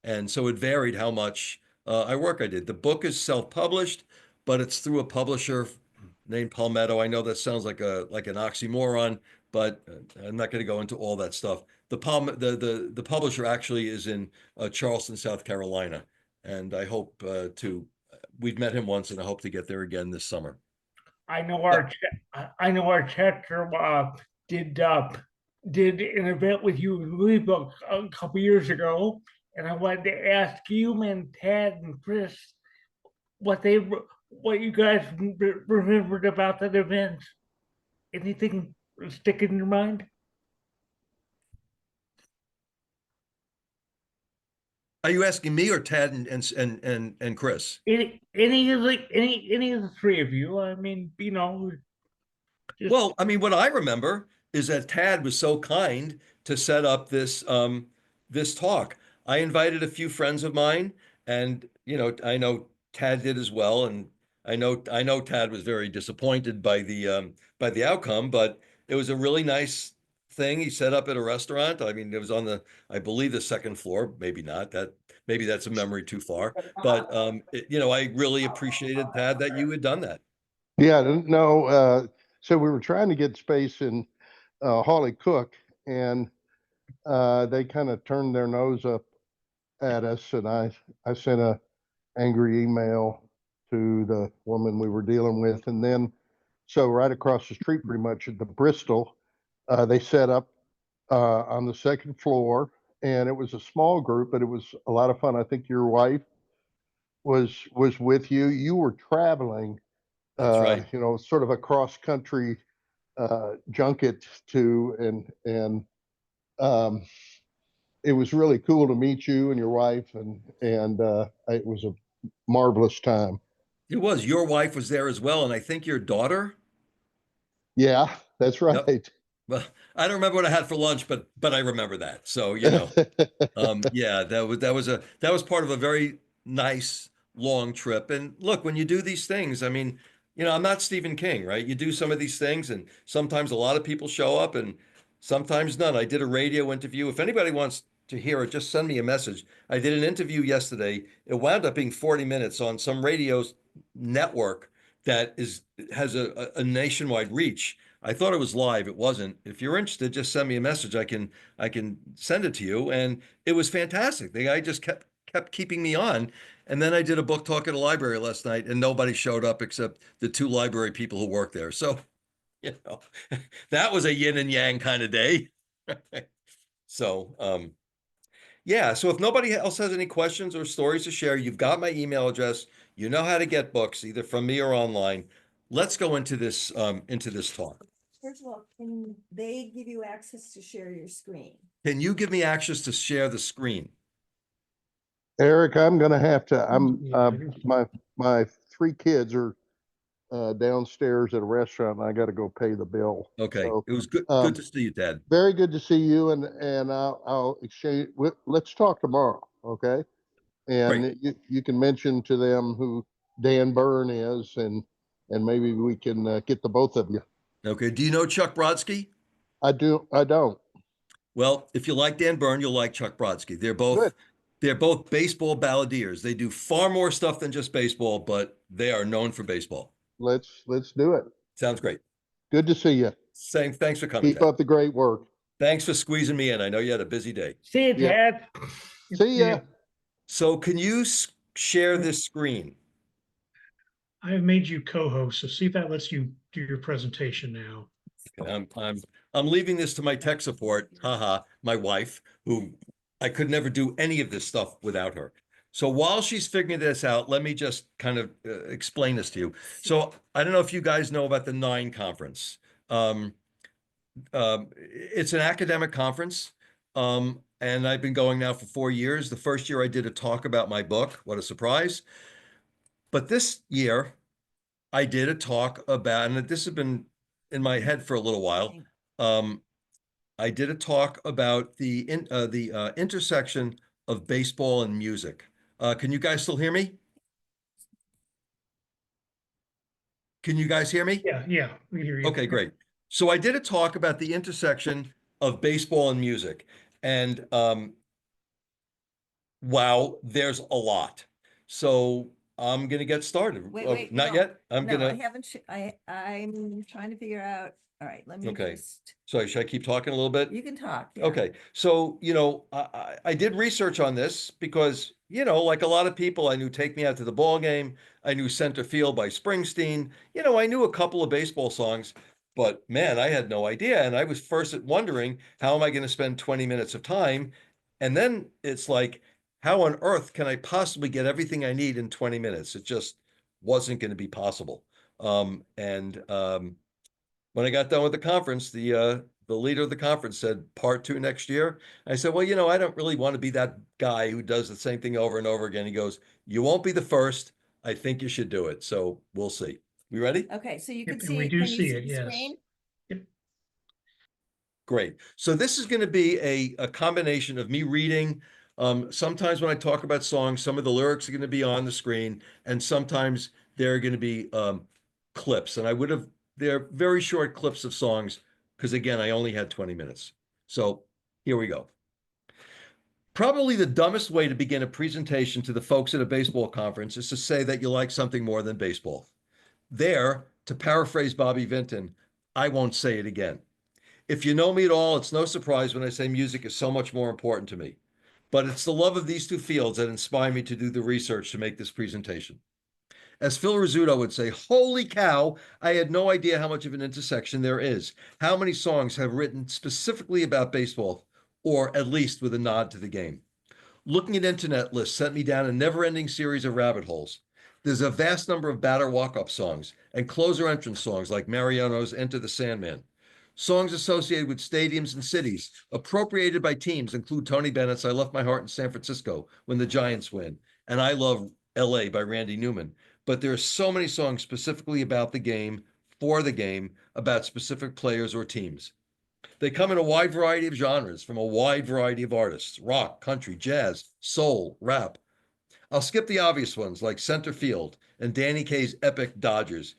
and so it varied how much I did. The book is self-published, but it's through a publisher named Palmetto. I know that sounds like an oxymoron, but I'm not going to go into all that stuff. The publisher actually is in Charleston, South Carolina, and I hope we've met him once, and I hope to get there again this summer. I know our chapter did did an event with you in Louisville a couple years ago, and I wanted to ask you and Tad and Chris what you guys remembered about that event. Anything stick in your mind? Are you asking me or Tad and Chris? Any of the three of you? I mean, just Well, I mean, what I remember is that Tad was so kind to set up this talk. I invited a few friends of mine, and I know Tad did as well, and I know Tad was very disappointed by the outcome, but it was a really nice thing he set up at a restaurant. I mean, it was on I believe the second floor, maybe not. Maybe that's a memory too far, but I really appreciated, Tad, that you had done that. Yeah, no. So we were trying to get space in Hawley Cook, and they kind of turned their nose up at us, and I sent a angry email to the woman we were dealing with, and then so right across the street, pretty much at the Bristol, they set up on the second floor, and it was a small group, but it was a lot of fun. I think your wife was with you. You were traveling. That's right. Sort of a cross country junket and um, it was really cool to meet you and your wife, and it was a marvelous time. It was. Your wife was there as well, and I think your daughter. Yeah, that's right. Yep. Well, I don't remember what I had for lunch, but I remember that. So, yeah, that was part of a very nice long trip. And look, when you do these things, I mean, I'm not Stephen King, right? You do some of these things, and sometimes a lot of people show up, and sometimes none. I did a radio interview. If anybody wants to hear it, just send me a message. I did an interview yesterday. It wound up being 40 minutes on some radio network that has a nationwide reach. I thought it was live. It wasn't. If you're interested, just send me a message. I can send it to you. And it was fantastic. The guy just kept keeping me on. And then I did a book talk at a library last night, and nobody showed up except the two library people who work there. So, that was a yin and yang kind of day. So, yeah. So if nobody else has any questions or stories to share, you've got my email address. You know how to get books either from me or online. Let's go into this talk. First of all, can they give you access to share your screen? Can you give me access to share the screen? Eric, I'm going to have to. My three kids are downstairs at a restaurant, and I got to go pay the bill. Okay, So, it was good to see you, Dad. very good to see you, and I'll exchange. Let's talk tomorrow, okay? And you can mention to them who Dan Byrne is, and maybe we can get the both of you. Okay. Do you know Chuck Brodsky? I do. I don't. Well, if you like Dan Byrne, you'll like Chuck Brodsky. They're both baseball balladeers. They do far more stuff than just baseball, but they are known for baseball. Let's do it. Sounds great. Good to see you. Thanks for coming. Keep up the great work. Thanks for squeezing me in. I know you had a busy day. see you, Yeah. Tad. See ya. So can you share this screen? I have made you co-host, so see if that lets you do your presentation now. I'm leaving this to my tech support. Haha, my wife, who I could never do any of this stuff without her. So while she's figuring this out, let me just kind of explain this to you. So I don't know if you guys know about the NINE conference. It's an academic conference. and I've been going now for 4 years. The first year I did a talk about my book. What a surprise. But this year I did a talk about, and this has been in my head for a little while. I did a talk about the intersection of baseball and music. Can you guys still hear me? Can you guys hear me? Yeah, we hear you. Okay, great. So I did a talk about the intersection of baseball and music. And wow, there's a lot. So I'm gonna get started. Wait, Not no, yet. I'm No, I gonna, haven't, I'm trying to figure out, all right, let me Okay. just, sorry, should I keep talking a little bit? you can talk. Yeah. Okay, so I did research on this because like a lot of people, I knew "Take Me Out to the Ball Game," I knew "Center Field" by Springsteen. I knew a couple of baseball songs, but man, I had no idea. And I was first at wondering, how am I going to spend 20 minutes of time? And then it's like, how on earth can I possibly get everything I need in 20 minutes? It just wasn't going to be possible. When I got done with the conference, the leader of the conference said part two next year. I said, well, I don't really want to be that guy who does the same thing over and over again. He goes, you won't be the first. I think you should do it. So we'll see. We ready? Okay, so you can Yep, and we see, do can you see see it, the yes. screen? Great. So this is going to be a combination of me reading. Sometimes when I talk about songs, some of the lyrics are going to be on the screen, and sometimes they're going to be clips. And they're very short clips of songs because, again, I only had 20 minutes. So here we go. Probably the dumbest way to begin a presentation to the folks at a baseball conference is to say that you like something more than baseball. There, to paraphrase Bobby Vinton, I won't say it again. If you know me at all, it's no surprise when I say music is so much more important to me. But it's the love of these two fields that inspired me to do the research to make this presentation. As Phil Rizzuto would say, holy cow, I had no idea how much of an intersection there is. How many songs have written specifically about baseball, or at least with a nod to the game? Looking at internet lists sent me down a never-ending series of rabbit holes. There's a vast number of batter walk-up songs and closer entrance songs like Mariano's Enter the Sandman. Songs associated with stadiums and cities appropriated by teams include Tony Bennett's I Left My Heart in San Francisco when the Giants win, and I Love LA by Randy Newman. But there are so many songs specifically about the game, for the game, about specific players or teams. They come in a wide variety of genres from a wide variety of artists: rock, country, jazz, soul, rap. I'll skip the obvious ones like Center Field and Danny Kaye's epic Dodgers,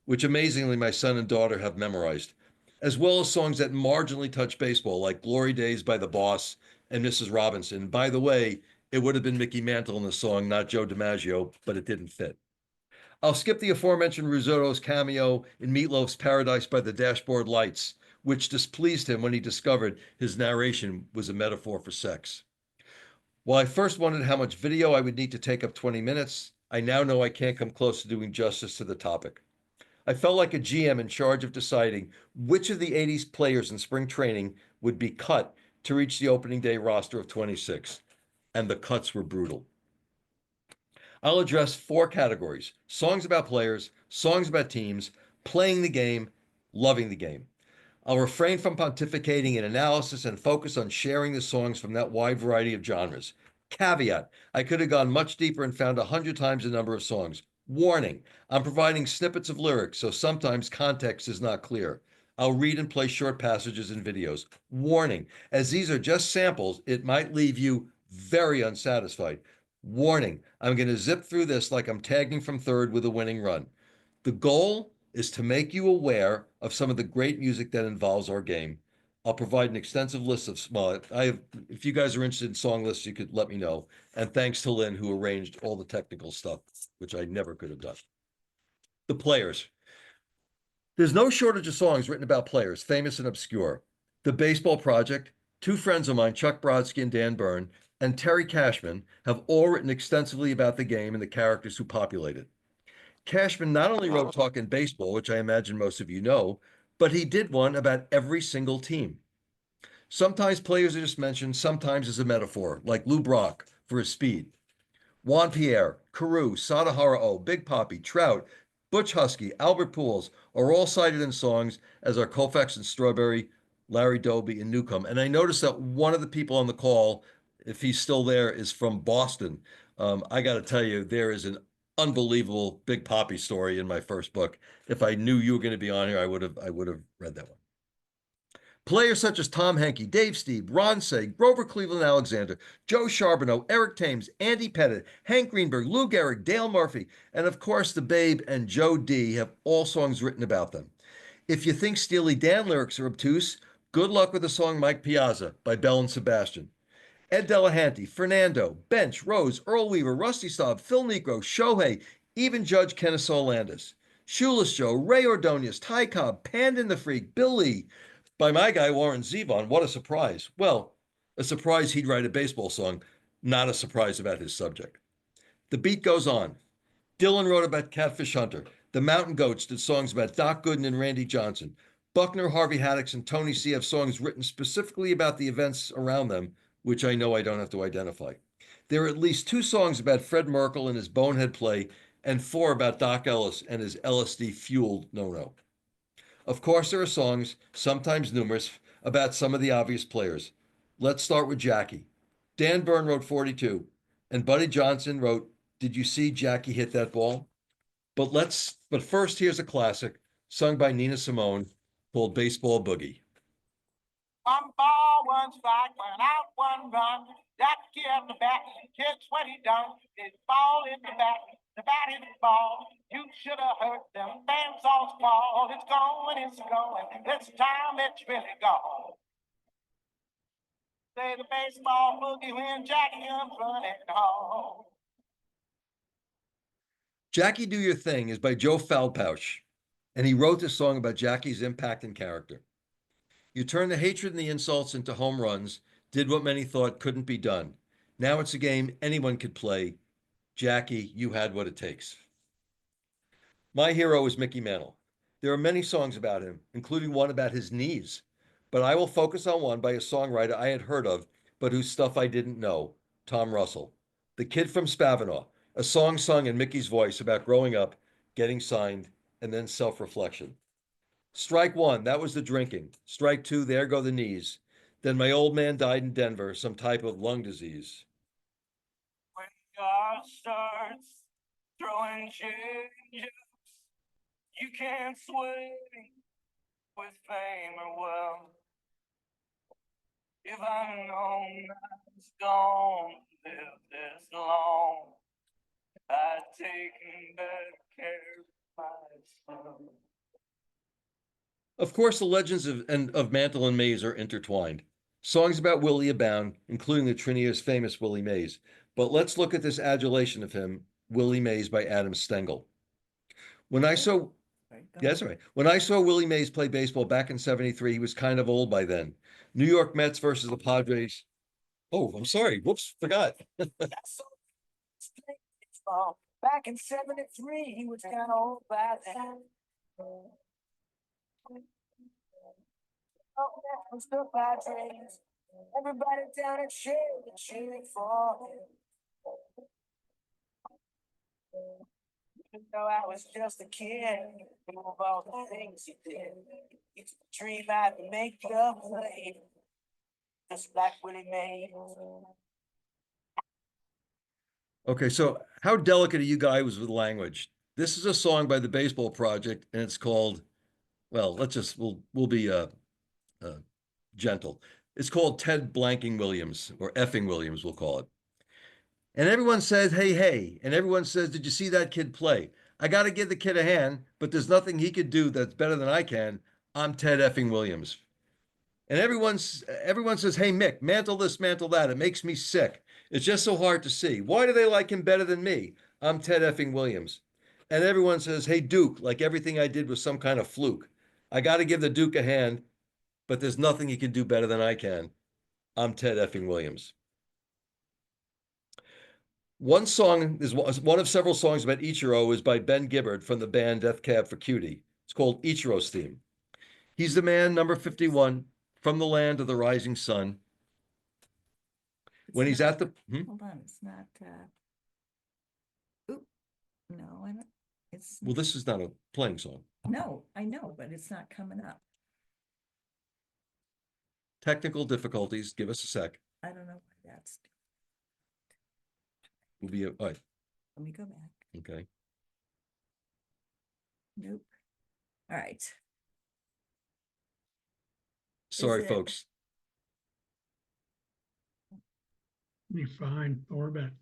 which amazingly my son and daughter have memorized, as well as songs that marginally touch baseball like Glory Days by The Boss and Mrs. Robinson. By the way, it would have been Mickey Mantle in the song, not Joe DiMaggio, but it didn't fit. I'll skip the aforementioned Risotto's cameo in Meatloaf's Paradise by the Dashboard Lights, which displeased him when he discovered his narration was a metaphor for sex. While I first wondered how much video I would need to take up 20 minutes, I now know I can't come close to doing justice to the topic. I felt like a GM in charge of deciding which of the 80s players in spring training would be cut to reach the opening day roster of 26, and the cuts were brutal. I'll address 4 categories: songs about players, songs about teams, playing the game, loving the game. I'll refrain from pontificating in analysis and focus on sharing the songs from that wide variety of genres. Caveat: I could have gone much deeper and found 100 times the number of songs. Warning: I'm providing snippets of lyrics, so sometimes context is not clear. I'll read and play short passages and videos. Warning: as these are just samples, it might leave you very unsatisfied. Warning: I'm going to zip through this like I'm tagging from third with a winning run. The goal is to make you aware of some of the great music that involves our game. I'll provide an extensive list of if you guys are interested in song lists, you could let me know. And thanks to Lynn, who arranged all the technical stuff, which I never could have done. The players. There's no shortage of songs written about players, famous and obscure. The Baseball Project, 2 friends of mine, Chuck Brodsky and Dan Byrne, and Terry Cashman, have all written extensively about the game and the characters who populate it. Cashman not only wrote Talkin' Baseball, which I imagine most of you know, but he did one about every single team. Sometimes players are just mentioned, sometimes as a metaphor, like Lou Brock for his speed. Juan Pierre, Carew, Sadahara O, Big Poppy, Trout, Butch Husky, Albert Pujols are all cited in songs, as are Koufax and Strawberry, Larry Doby, and Newcomb. And I noticed that one of the people on the call, if he's still there, is from Boston. I got to tell you, there is an unbelievable Big Poppy story in my first book. If I knew you were going to be on here, I would have read that one. Players such as Tom Henke, Dave Steve, Ron Say, Grover Cleveland Alexander, Joe Charbonneau, Eric Thames, Andy Pettit, Hank Greenberg, Lou Gehrig, Dale Murphy, and of course the Babe and Joe D have all songs written about them. If you think Steely Dan lyrics are obtuse, good luck with the song Mike Piazza by Bell and Sebastian. Ed Delahanty, Fernando, Bench, Rose, Earl Weaver, Rusty Staub, Phil Necro, Shohei, even Judge Kennesaw Landis. Shoeless Joe, Ray Ordonez, Ty Cobb, Pandin the Freak, Bill Lee, by my guy Warren Zevon. What a surprise. Well, a surprise he'd write a baseball song, not a surprise about his subject. The beat goes on. Dylan wrote about Catfish Hunter. The Mountain Goats did songs about Doc Gooden and Randy Johnson. Buckner, Harvey Haddix, and Tony C have songs written specifically about the events around them, which I know I don't have to identify. There are at least 2 songs about Fred Merkel and his bonehead play, and 4 about Doc Ellis and his LSD-fueled no-no. Of course, there are songs, sometimes numerous, about some of the obvious players. Let's start with Jackie. Dan Byrne wrote 42, and Buddy Johnson wrote, "Did you see Jackie hit that ball?" But first, here's a classic sung by Nina Simone called Baseball Boogie. One ball, one strike, one out, one run. Jackie at the bat, catch what he done. Hit ball in the bat in the ball. You should have heard them fans all squall. It's going, this time it's really gone. Say the baseball boogie when Jackie comes running home. Jackie Do Your Thing is by Joe Falpouch, and he wrote this song about Jackie's impact and character. You turned the hatred and the insults into home runs, did what many thought couldn't be done. Now it's a game anyone could play. Jackie, you had what it takes. My hero is Mickey Mantle. There are many songs about him, including one about his knees, but I will focus on one by a songwriter I had heard of, but whose stuff I didn't know, Tom Russell. The Kid from Spavinaw, a song sung in Mickey's voice about growing up, getting signed, and then self-reflection. Strike 1, that was the drinking. Strike 2, there go the knees. Then my old man died in Denver, some type of lung disease. When God starts throwing changes, you can't sway with fame or wealth. If I'd known I was gonna live this long, I'd taken better care of myself. Of course, the legends of Mantle and Mays are intertwined. Songs about Willie abound, including the Trinidad's famous Willie Mays. But let's look at this adulation of him, Willie Mays by Adam Stengel. When I saw Willie Mays play baseball back in '73, he was kind of old by then. New York Mets versus the Padres. Oh, I'm sorry. Whoops, forgot. Back in '73, he was kind of old by then. Oh, that was the Padres. Everybody down at Shea cheering for him. Even though I was just a kid, of all the things he did, it's a dream I'd make the play, just like Willie Mays. Okay, so how delicate are you guys with language? This is a song by the Baseball Project, and it's called, well, we'll be gentle. It's called Ted Blanking Williams, or Effing Williams, we'll call it. And everyone says, hey, hey. And everyone says, did you see that kid play? I got to give the kid a hand, but there's nothing he could do that's better than I can. I'm Ted Effing Williams. And everyone says, hey, Mick, mantle this, mantle that. It makes me sick. It's just so hard to see. Why do they like him better than me? I'm Ted Effing Williams. And everyone says, hey, Duke, like everything I did was some kind of fluke. I got to give the Duke a hand, but there's nothing he can do better than I can. I'm Ted Effing Williams. One song is one of several songs about Ichiro is by Ben Gibbard from the band Death Cab for Cutie. It's called Ichiro's Theme. He's the man, number 51, from the land of the rising sun. When he's at the... Hold on, it's not, oop, no, I don't, it's, Well, this is not a playing song. no, I know, but it's not coming up. Technical difficulties. Give us a sec. I don't know why that's, We'll be, all right, let me go back. okay. Nope. All right. Sorry, it- folks. Be fine, or back.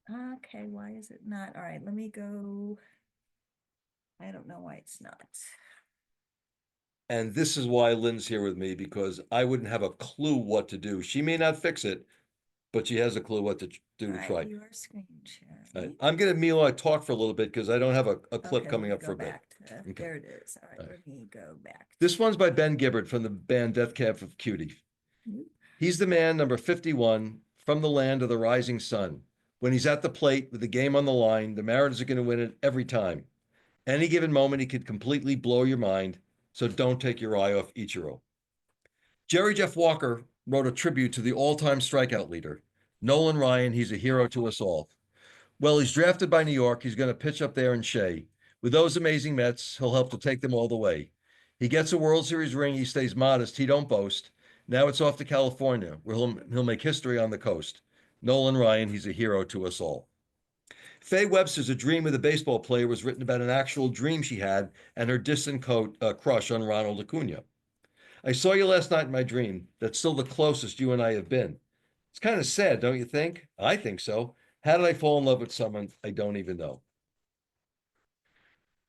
Okay, why is it not? All right, let me go. I don't know why it's not. And this is why Lynn's here with me, because I wouldn't have a clue what to do. She may not fix it, but she has a clue what to do All to right, try. you are screen All sharing. right, I'm gonna Mila talk for a little bit because I don't have a clip Okay, let coming me up go for a bit. back to- Okay. There it is. All right, All right. let me go back. This one's by Ben Gibbard from the band Death Cab for Cutie. Nope. He's the man, number 51, from the land of the rising sun. When he's at the plate with the game on the line, the Mariners are going to win it every time. Any given moment, he could completely blow your mind, so don't take your eye off Ichiro. Jerry Jeff Walker wrote a tribute to the all-time strikeout leader. Nolan Ryan, he's a hero to us all. Well, he's drafted by New York. He's going to pitch up there in Shea. With those amazing Mets, he'll help to take them all the way. He gets a World Series ring. He stays modest. He don't boast. Now it's off to California, where he'll make history on the coast. Nolan Ryan, he's a hero to us all. Faye Webster's A Dream with a Baseball Player was written about an actual dream she had and her distant crush on Ronald Acuna. I saw you last night in my dream. That's still the closest you and I have been. It's kind of sad, don't you think? I think so. How did I fall in love with someone I don't even know?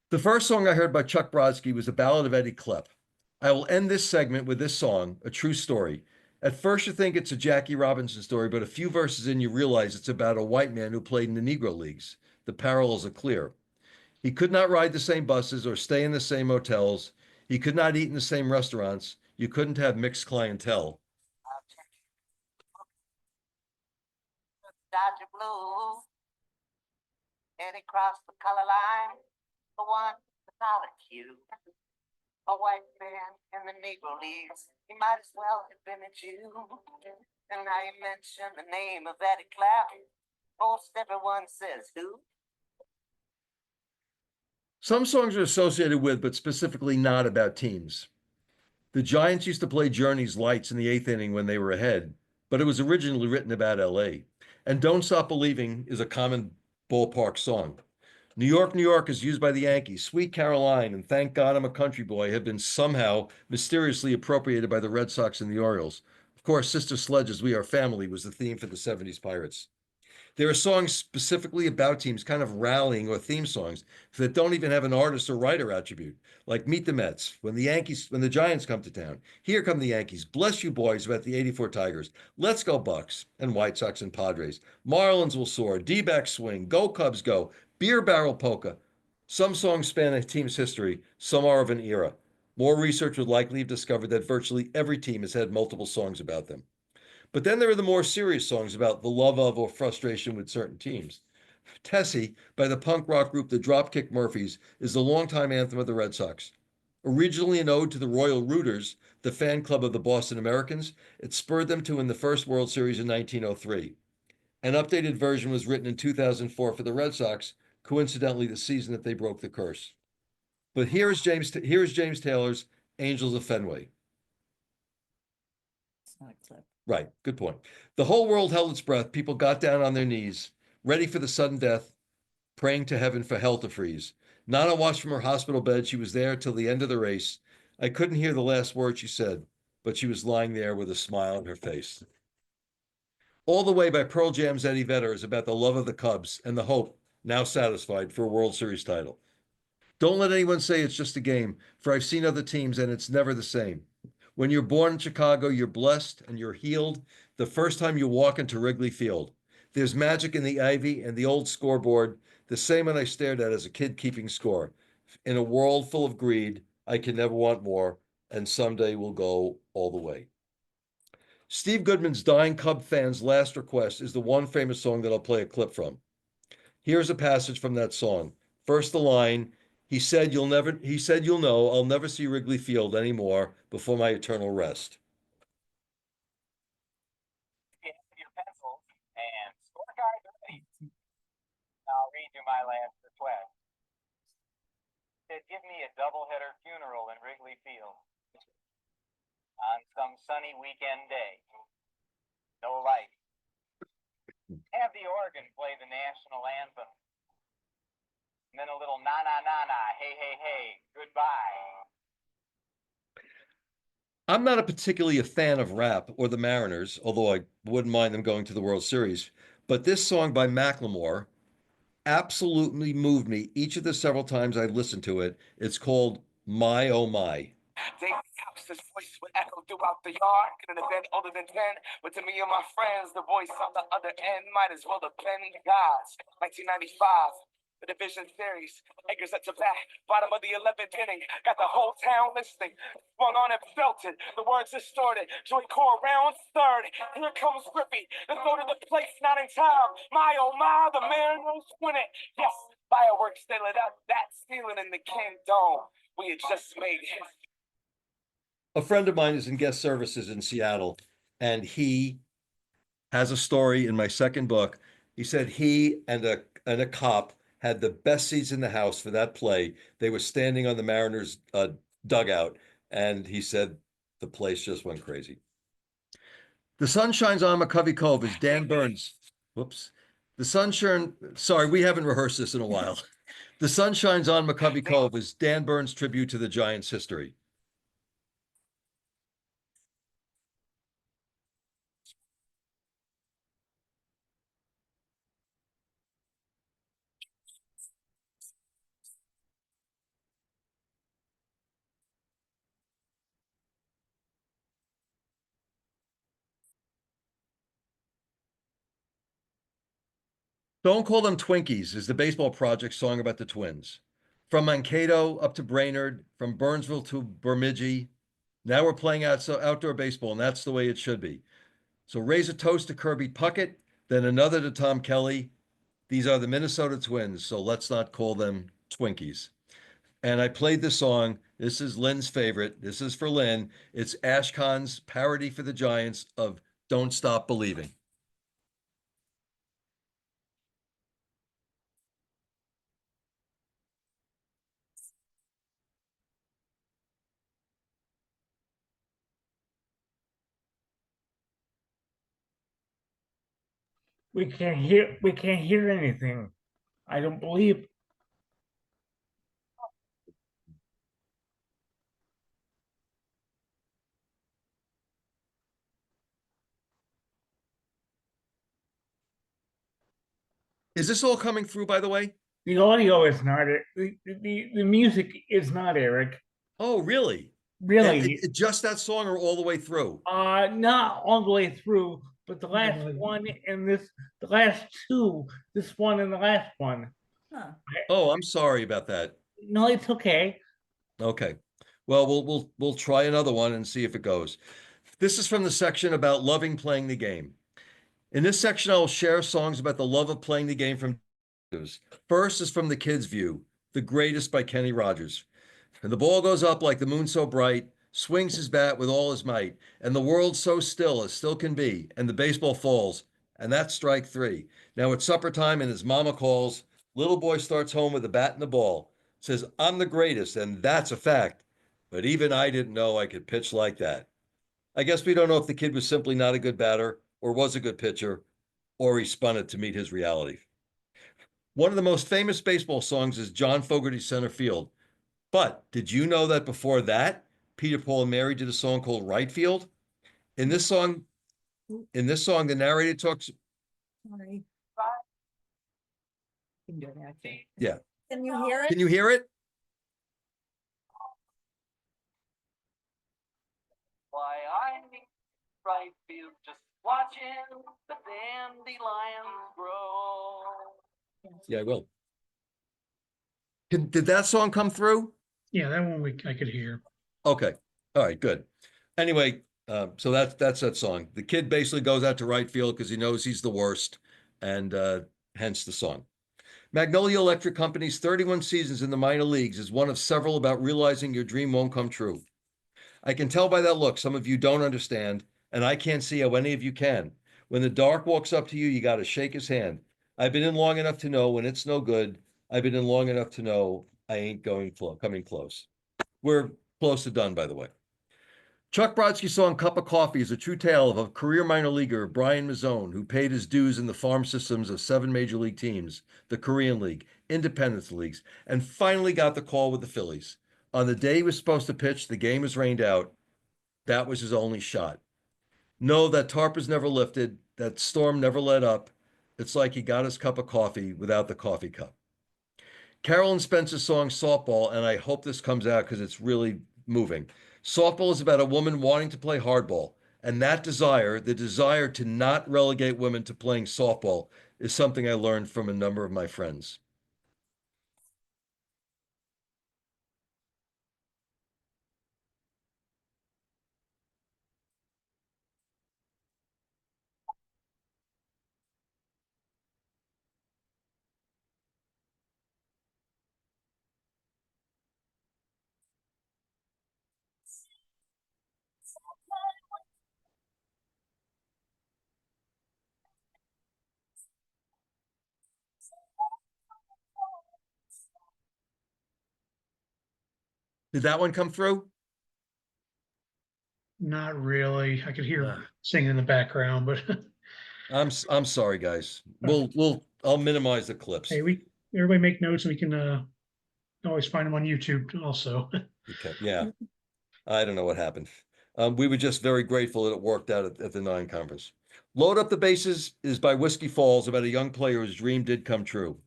The first song I heard by Chuck Brodsky was a ballad of Eddie Klepp. I will end this segment with this song, A True Story. At first you think it's a Jackie Robinson story, but a few verses in you realize it's about a white man who played in the Negro Leagues. The parallels are clear. He could not ride the same buses or stay in the same hotels. He could not eat in the same restaurants. You couldn't have mixed clientele. Dodger blue, and he crossed the color line, the one without a Q. A white man in the Negro Leagues, he might as well have been a Jew. And now you mention the name of Eddie Clapp, most everyone says who? Some songs are associated with, but specifically not about teams. The Giants used to play Journey's Lights in the eighth inning when they were ahead, but it was originally written about LA. And Don't Stop Believing is a common ballpark song. New York is used by the Yankees. Sweet Caroline and Thank God I'm a Country Boy have been somehow mysteriously appropriated by the Red Sox and the Orioles. Of course, Sister Sledge's We Are Family was the theme for the 70s Pirates. There are songs specifically about teams, kind of rallying or theme songs that don't even have an artist or writer attribute, like Meet the Mets, when the Giants come to town. Here come the Yankees. Bless you boys about the 84 Tigers. Let's go Bucks and White Sox and Padres. Marlins will soar. D-back swing. Go Cubs go. Beer barrel polka. Some songs span a team's history. Some are of an era. More research would likely have discovered that virtually every team has had multiple songs about them. But then there are the more serious songs about the love of or frustration with certain teams. Tessie, by the punk rock group the Dropkick Murphys, is the longtime anthem of the Red Sox. Originally an ode to the Royal Rooters, the fan club of the Boston Americans, it spurred them to win the first World Series in 1903. An updated version was written in 2004 for the Red Sox, coincidentally the season that they broke the curse. But here is James Taylor's Angels of Fenway. It's not a clip. Right, good point. The whole world held its breath. People got down on their knees, ready for the sudden death, praying to heaven for hell to freeze. Nana watched from her hospital bed. She was there till the end of the race. I couldn't hear the last word she said, but she was lying there with a smile on her face. All the Way by Pearl Jam's Eddie Vedder is about the love of the Cubs and the hope, now satisfied, for a World Series title. Don't let anyone say it's just a game, for I've seen other teams and it's never the same. When you're born in Chicago, you're blessed and you're healed the first time you walk into Wrigley Field. There's magic in the ivy and the old scoreboard, the same one I stared at as a kid keeping score. In a world full of greed, I can never want more, and someday we'll go all the way. Steve Goodman's dying Cub fans' last request is the one famous song that I'll play a clip from. Here's a passage from that song. First the line, he said you'll know I'll never see Wrigley Field anymore before my eternal rest. Your pencils and scorecard ready. I'll read you my last request. Said, give me a doubleheader funeral in Wrigley Field. On some sunny weekend day. No light. Have the organ play the national anthem. And then a little na na na na, hey hey hey, goodbye. I'm not a particularly a fan of rap or the Mariners, although I wouldn't mind them going to the World Series. But this song by Macklemore absolutely moved me each of the several times I've listened to it. It's called My Oh My. David House's voice would echo throughout the yard. Couldn't have been older than 10, but to me and my friends, the voice on the other end might as well have been God's. 1995, the division series, Akers at the bat, bottom of the 11th inning, got the whole town listening. Swung on and felt it, the words distorted. Joy Core round third, here comes Griffey, the throw to the place, not in time. My oh my, the Mariners win it. Yes, fireworks they lit up that ceiling in the King Dome. We had just made history. A friend of mine is in guest services in Seattle, and he has a story in my second book. He said he and a cop had the best seats in the house for that play. They were standing on the Mariners dugout, and he said the place just went crazy. The Sun Shines on McCovey Cove is Dan Burns. Whoops. The sunshine. Sorry, we haven't rehearsed this in a while. The Sun Shines on McCovey Cove is Dan Burns' tribute to the Giants' history. Don't Call Them Twinkies is the baseball project song about the Twins. From Mankato up to Brainerd, from Burnsville to Bemidji. Now we're playing outdoor baseball, and that's the way it should be. So raise a toast to Kirby Puckett, then another to Tom Kelly. These are the Minnesota Twins, so let's not call them Twinkies. And I played this song. This is Lynn's favorite. This is for Lynn. It's Ashcon's parody for the Giants of Don't Stop Believing. We can't hear anything. I don't believe. Is this all coming through, by the way? The audio is not it. The music is not, Eric. Oh, really? Really. Just that song or all the way through? Not all the way through, but the last one and the last two, this one and the last one. Huh. Oh, I'm sorry about that. No, it's okay. Okay. Well, we'll try another one and see if it goes. This is from the section about loving playing the game. In this section, I will share songs about the love of playing the game from. First is from the Kid's View, The Greatest by Kenny Rogers. And the ball goes up like the moon so bright, swings his bat with all his might, and the world so still as still can be, and the baseball falls, and that's strike three. Now it's supper time and his mama calls. Little boy starts home with a bat and the ball, says, I'm the greatest, and that's a fact. But even I didn't know I could pitch like that. I guess we don't know if the kid was simply not a good batter, or was a good pitcher, or he spun it to meet his reality. One of the most famous baseball songs is John Fogerty's Center Field. But did you know that before that, Peter, Paul, and Mary did a song called Right Field? In this song, the narrator talks. Sorry. Can do that too. Yeah. Can you hear it? Can you hear it? Why I right field just watching the dandelions grow. Yeah, I will. Did that song come through? Yeah, that one I could hear. Okay. All right, good. Anyway, so that's that song. The kid basically goes out to right field because he knows he's the worst, and hence the song. Magnolia Electric Company's 31 seasons in the minor leagues is one of several about realizing your dream won't come true. I can tell by that look some of you don't understand, and I can't see how any of you can. When the dark walks up to you, you got to shake his hand. I've been in long enough to know when it's no good. I've been in long enough to know I ain't coming close. We're close to done, by the way. Chuck Brodsky's song Cup of Coffee is a true tale of a career minor leaguer, Brian Mazzone, who paid his dues in the farm systems of 7 major league teams, the Korean League, Independence Leagues, and finally got the call with the Phillies. On the day he was supposed to pitch, the game was rained out. That was his only shot. No, that tarp was never lifted. That storm never let up. It's like he got his cup of coffee without the coffee cup. Carolyn Spencer's song Softball, and I hope this comes out because it's really moving. Softball is about a woman wanting to play hardball. And that desire, the desire to not relegate women to playing softball, is something I learned from a number of my friends. Did that one come through? Not really. I could hear Ah. singing in the background, but I'm sorry, guys. I'll minimize the clips. hey, everybody make notes and we can always find them on YouTube also. Okay, yeah. I don't know what happened. We were just very grateful that it worked out at the 9 conference. Load Up the Bases is by Whiskey Falls, about a young player whose dream did come true.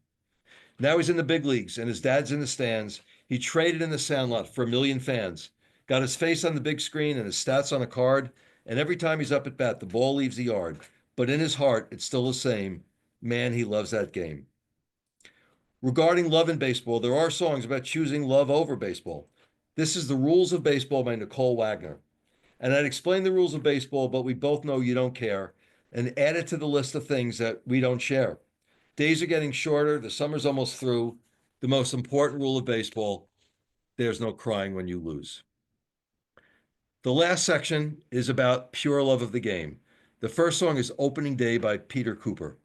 Now he's in the big leagues and his dad's in the stands. He traded in the Sandlot for 1 million fans, got his face on the big screen and his stats on a card. And every time he's up at bat, the ball leaves the yard. But in his heart, it's still the same. Man, he loves that game. Regarding love in baseball, there are songs about choosing love over baseball. This is The Rules of Baseball by Nicole Wagner. And I'd explain the rules of baseball, but we both know you don't care, and add it to the list of things that we don't share. Days are getting shorter. The summer's almost through. The most important rule of baseball, there's no crying when you lose. The last section is about pure love of the game. The first song is Opening Day by Peter Cooper.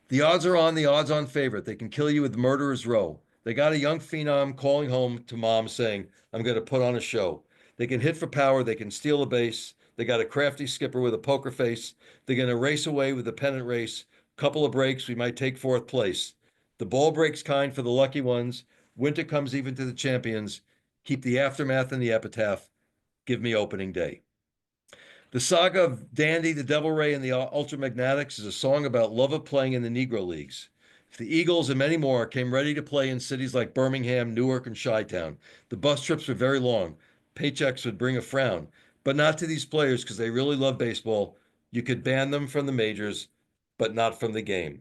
The odds are on the odds-on favorite. They can kill you with Murderer's Row. They got a young phenom calling home to mom saying, I'm going to put on a show. They can hit for power. They can steal a base. They got a crafty skipper with a poker face. They're going to race away with the pennant race. Couple of breaks, we might take 4th place. The ball breaks kind for the lucky ones. Winter comes even to the champions. Keep the aftermath and the epitaph. Give me opening day. The saga of Dandy, the Devil Ray, and the Ultramagnetics is a song about love of playing in the Negro Leagues. If the Eagles and many more came ready to play in cities like Birmingham, Newark, and Chi-Town, the bus trips were very long. Paychecks would bring a frown, but not to these players because they really love baseball. You could ban them from the majors, but not from the game.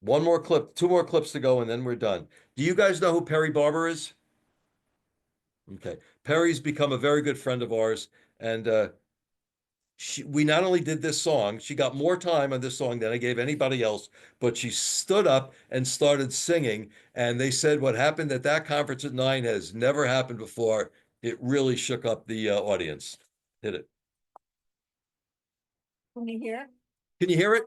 One more clip, 2 more clips to go, and then we're done. Do you guys know who Perry Barber is? Okay. Perry's become a very good friend of ours, and we not only did this song, she got more time on this song than I gave anybody else, but she stood up and started singing. And they said what happened at that conference at 9 has never happened before. It really shook up the audience. Hit it. Can you hear? Can you hear it?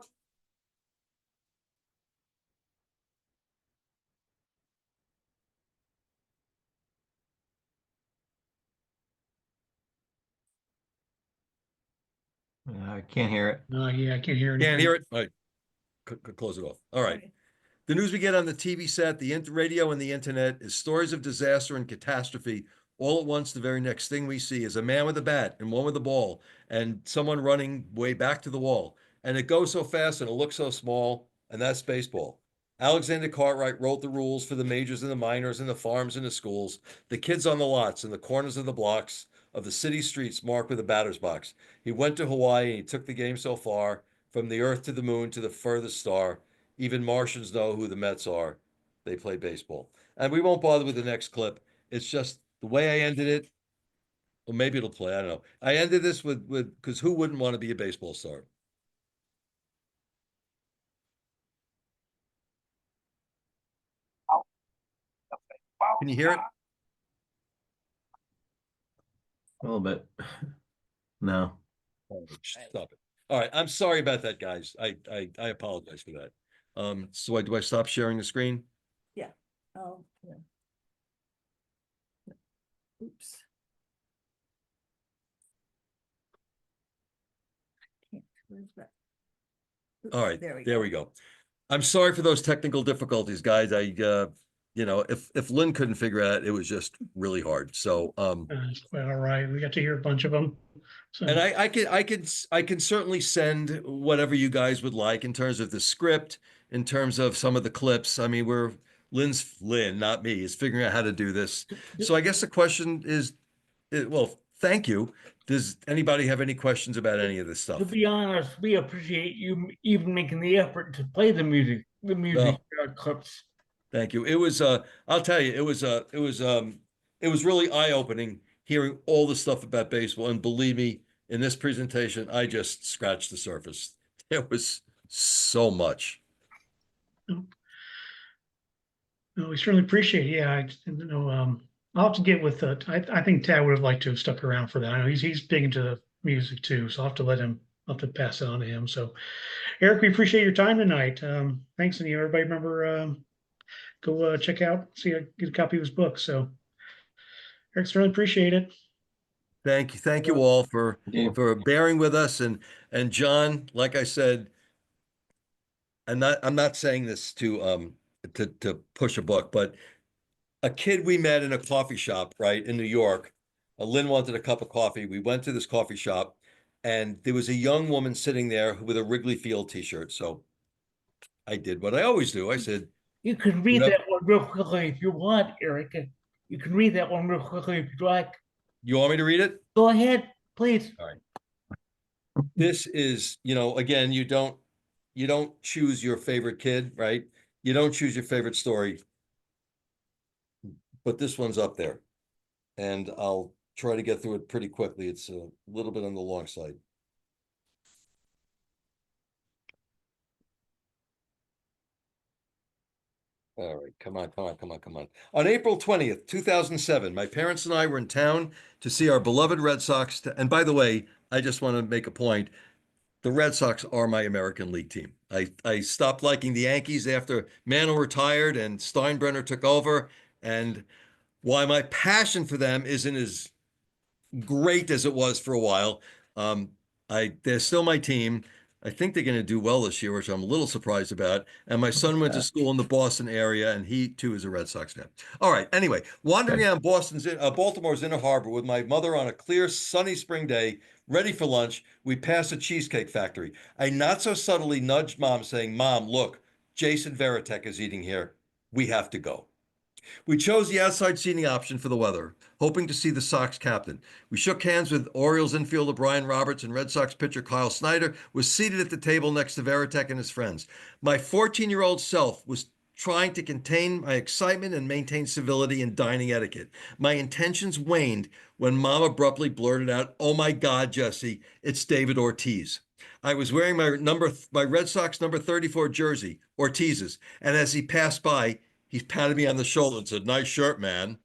I can't hear it. Yeah, I can't hear Can't anything. hear it? All right. Close it off. All right. The news we get on the TV set, the radio, and the internet is stories of disaster and catastrophe all at once. The very next thing we see is a man with a bat and one with a ball and someone running way back to the wall. And it goes so fast and it looks so small, and that's baseball. Alexander Cartwright wrote the rules for the majors and the minors and the farms and the schools, the kids on the lots and the corners of the blocks of the city streets marked with a batter's box. He went to Hawaii and he took the game so far, from the earth to the moon to the furthest star. Even Martians know who the Mets are. They play baseball. And we won't bother with the next clip. It's just the way I ended it. Or maybe it'll play. I don't know. I ended this with because who wouldn't want to be a baseball star? Can you hear it? A little bit. No. Oh, stop it. All right. I'm sorry about that, guys. I apologize for that. So do I stop sharing the screen? Yeah. Oh, yeah. Oops. Where's that? All right, There we there go. we go. I'm sorry for those technical difficulties, guys. If Lynn couldn't figure it out, it was just really hard. So, It's quite all right. We got to hear a bunch of them. So and I can certainly send whatever you guys would like in terms of the script, in terms of some of the clips. I mean, Lynn, not me, is figuring out how to do this. So I guess the question is, well, thank you. Does anybody have any questions about any of this To stuff? be honest, we appreciate you even making the effort to play the music clips. Thank you. It was I'll tell you, it was really eye-opening hearing all the stuff about baseball. And believe me, in this presentation, I just scratched the surface. There was so much. no, we certainly appreciate it. Yeah, I'll have to get with I think Tad would have liked to have stuck around for that. I know he's big into the music too, so I'll have to pass it on to him. So Eric, we appreciate your time tonight. Thanks, and everybody remember go check out, get a copy of his book. So Eric, certainly appreciate it. Thank you all for Yeah. bearing with us. And John, like I said, I'm not saying this to push a book, but a kid we met in a coffee shop, right, in New York. Lynn wanted a cup of coffee. We went to this coffee shop, and there was a young woman sitting there with a Wrigley Field t-shirt. So I did what I always do. I said, You can read that one real quickly if you want, Eric. You can read that one real quickly if you like. you want me to read it? Go ahead, please. All right. This is, again, you don't choose your favorite kid, right? You don't choose your favorite story, but this one's up there. And I'll try to get through it pretty quickly. It's a little bit on the long side. All right, come on. On April 20th, 2007, my parents and I were in town to see our beloved Red Sox. And by the way, I just want to make a point. The Red Sox are my American League team. I stopped liking the Yankees after Mantle retired and Steinbrenner took over. And why my passion for them isn't as great as it was for a while. They're still my team. I think they're going to do well this year, which I'm a little surprised about. And my son went to school in the Boston area, and he too is a Red Sox fan. All right. Anyway, wandering around Baltimore's Inner Harbor with my mother on a clear, sunny spring day, ready for lunch, we passed a cheesecake factory. I not so subtly nudged Mom, saying, "Mom, look, Jason Veritek is eating here. We have to go." We chose the outside seating option for the weather, hoping to see the Sox captain. We shook hands with Orioles infielder Brian Roberts, and Red Sox pitcher Kyle Snyder was seated at the table next to Veritek and his friends. My 14-year-old self was trying to contain my excitement and maintain civility and dining etiquette. My intentions waned when Mom abruptly blurted out, "Oh my God, Jesse, it's David Ortiz." I was wearing my Red Sox number 34 jersey, Ortiz's, and as he passed by, he patted me on the shoulder and said, "Nice shirt, man."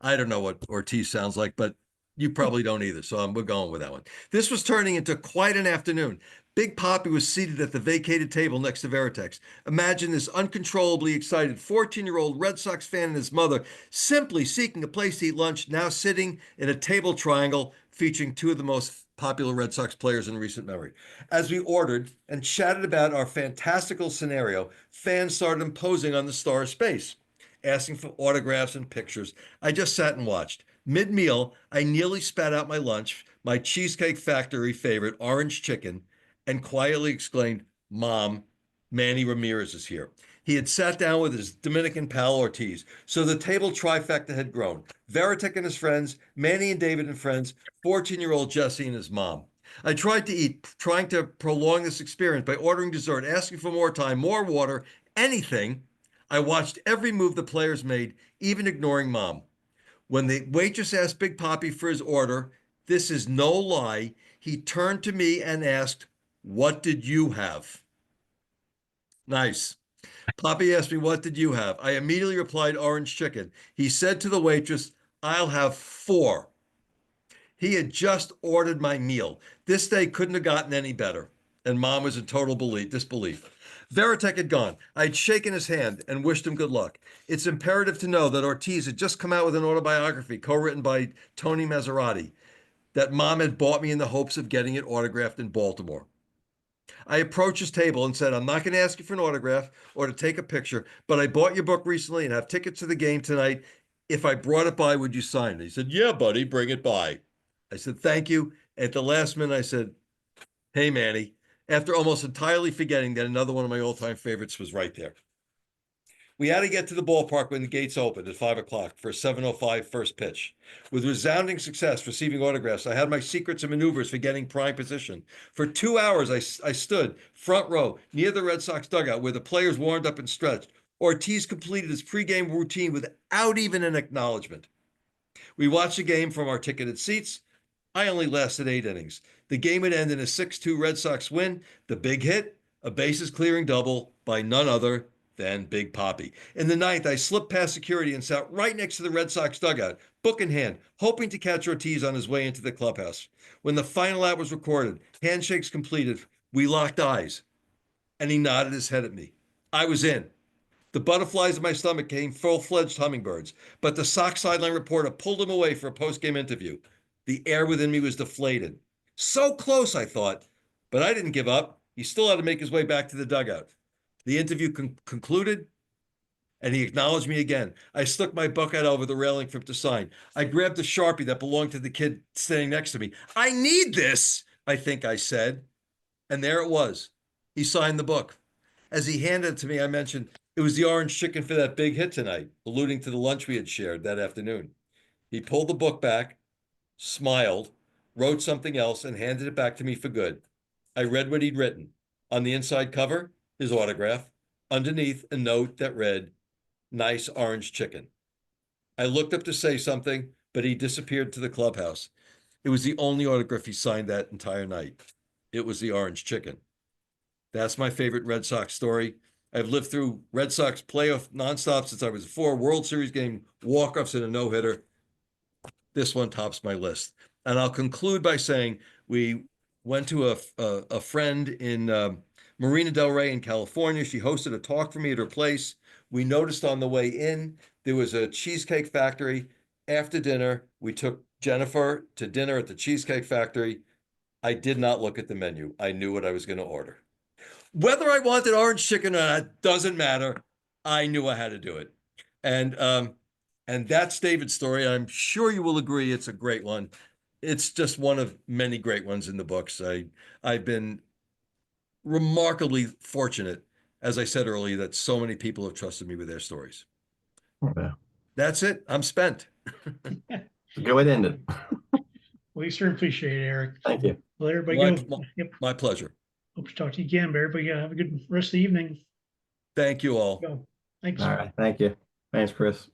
I don't know what Ortiz sounds like, but you probably don't either. So we're going with that one. This was turning into quite an afternoon. Big Poppy was seated at the vacated table next to Veritex. Imagine this uncontrollably excited 14-year-old Red Sox fan and his mother simply seeking a place to eat lunch, now sitting in a table triangle featuring two of the most popular Red Sox players in recent memory. As we ordered and chatted about our fantastical scenario, fans started imposing on the star's space, asking for autographs and pictures. I just sat and watched. Mid-meal, I nearly spat out my lunch, my Cheesecake Factory favorite, orange chicken, and quietly exclaimed, "Mom, Manny Ramirez is here." He had sat down with his Dominican pal Ortiz, so the table trifecta had grown. Veritek and his friends, Manny and David and friends, 14-year-old Jesse and his mom. I tried to eat, trying to prolong this experience by ordering dessert, asking for more time, more water, anything. I watched every move the players made, even ignoring Mom. When the waitress asked Big Poppy for his order, this is no lie, he turned to me and asked, "What did you have?" Nice. Poppy asked me, "What did you have?" I immediately replied, "Orange chicken." He said to the waitress, "I'll have 4." He had just ordered my meal. This day couldn't have gotten any better. And Mom was in total disbelief. Veritek had gone. I had shaken his hand and wished him good luck. It's imperative to know that Ortiz had just come out with an autobiography co-written by Tony Maserati that Mom had bought me in the hopes of getting it autographed in Baltimore. I approached his table and said, I'm not going to ask you for an autograph or to take a picture, but I bought your book recently and have tickets to the game tonight. If I brought it by, would you sign it? He said, yeah, buddy, bring it by. I said, thank you. At the last minute, I said, hey, Manny, after almost entirely forgetting that another one of my all-time favorites was right there. We had to get to the ballpark when the gates opened at 5 o'clock for a 7:05 first pitch. With resounding success receiving autographs, I had my secrets and maneuvers for getting prime position. For 2 hours, I stood front row near the Red Sox dugout where the players warmed up and stretched. Ortiz completed his pregame routine without even an acknowledgement. We watched the game from our ticketed seats. I only lasted 8 innings. The game would end in a 6-2 Red Sox win. The big hit, a bases clearing double by none other than Big Papi. In the ninth, I slipped past security and sat right next to the Red Sox dugout, book in hand, hoping to catch Ortiz on his way into the clubhouse. When the final out was recorded, handshakes completed, we locked eyes, and he nodded his head at me. I was in. The butterflies in my stomach came full-fledged hummingbirds, but the Sox sideline reporter pulled him away for a post-game interview. The air within me was deflated. So close, I thought, but I didn't give up. He still had to make his way back to the dugout. The interview concluded, and he acknowledged me again. I stuck my book out over the railing for him to sign. I grabbed the Sharpie that belonged to the kid standing next to me. I need this, I think I said. And there it was. He signed the book. As he handed it to me, I mentioned, it was the orange chicken for that big hit tonight, alluding to the lunch we had shared that afternoon. He pulled the book back, smiled, wrote something else, and handed it back to me for good. I read what he'd written. On the inside cover, his autograph. Underneath, a note that read, nice orange chicken. I looked up to say something, but he disappeared to the clubhouse. It was the only autograph he signed that entire night. It was the orange chicken. That's my favorite Red Sox story. I've lived through Red Sox playoff nonstop since I was 4, World Series game, walk-offs, and a no-hitter. This one tops my list. And I'll conclude by saying we went to a friend in Marina Del Rey in California. She hosted a talk for me at her place. We noticed on the way in, there was a cheesecake factory. After dinner, we took Jennifer to dinner at the Cheesecake Factory. I did not look at the menu. I knew what I was going to order. Whether I wanted orange chicken or not doesn't matter. I knew I had to do it. And that's David's story. I'm sure you will agree it's a great one. It's just one of many great ones in the books. I've been remarkably fortunate, as I said earlier, that so many people have trusted me with their stories. Yeah. That's it. I'm spent. Go ahead and end it. We certainly appreciate it, Eric. Thank you. Let everybody My, go. Yep. my pleasure. Hope to talk to you again, but everybody have a good rest of the evening. Thank you all. Go. Thanks. All right. Thank you. Thanks, Chris.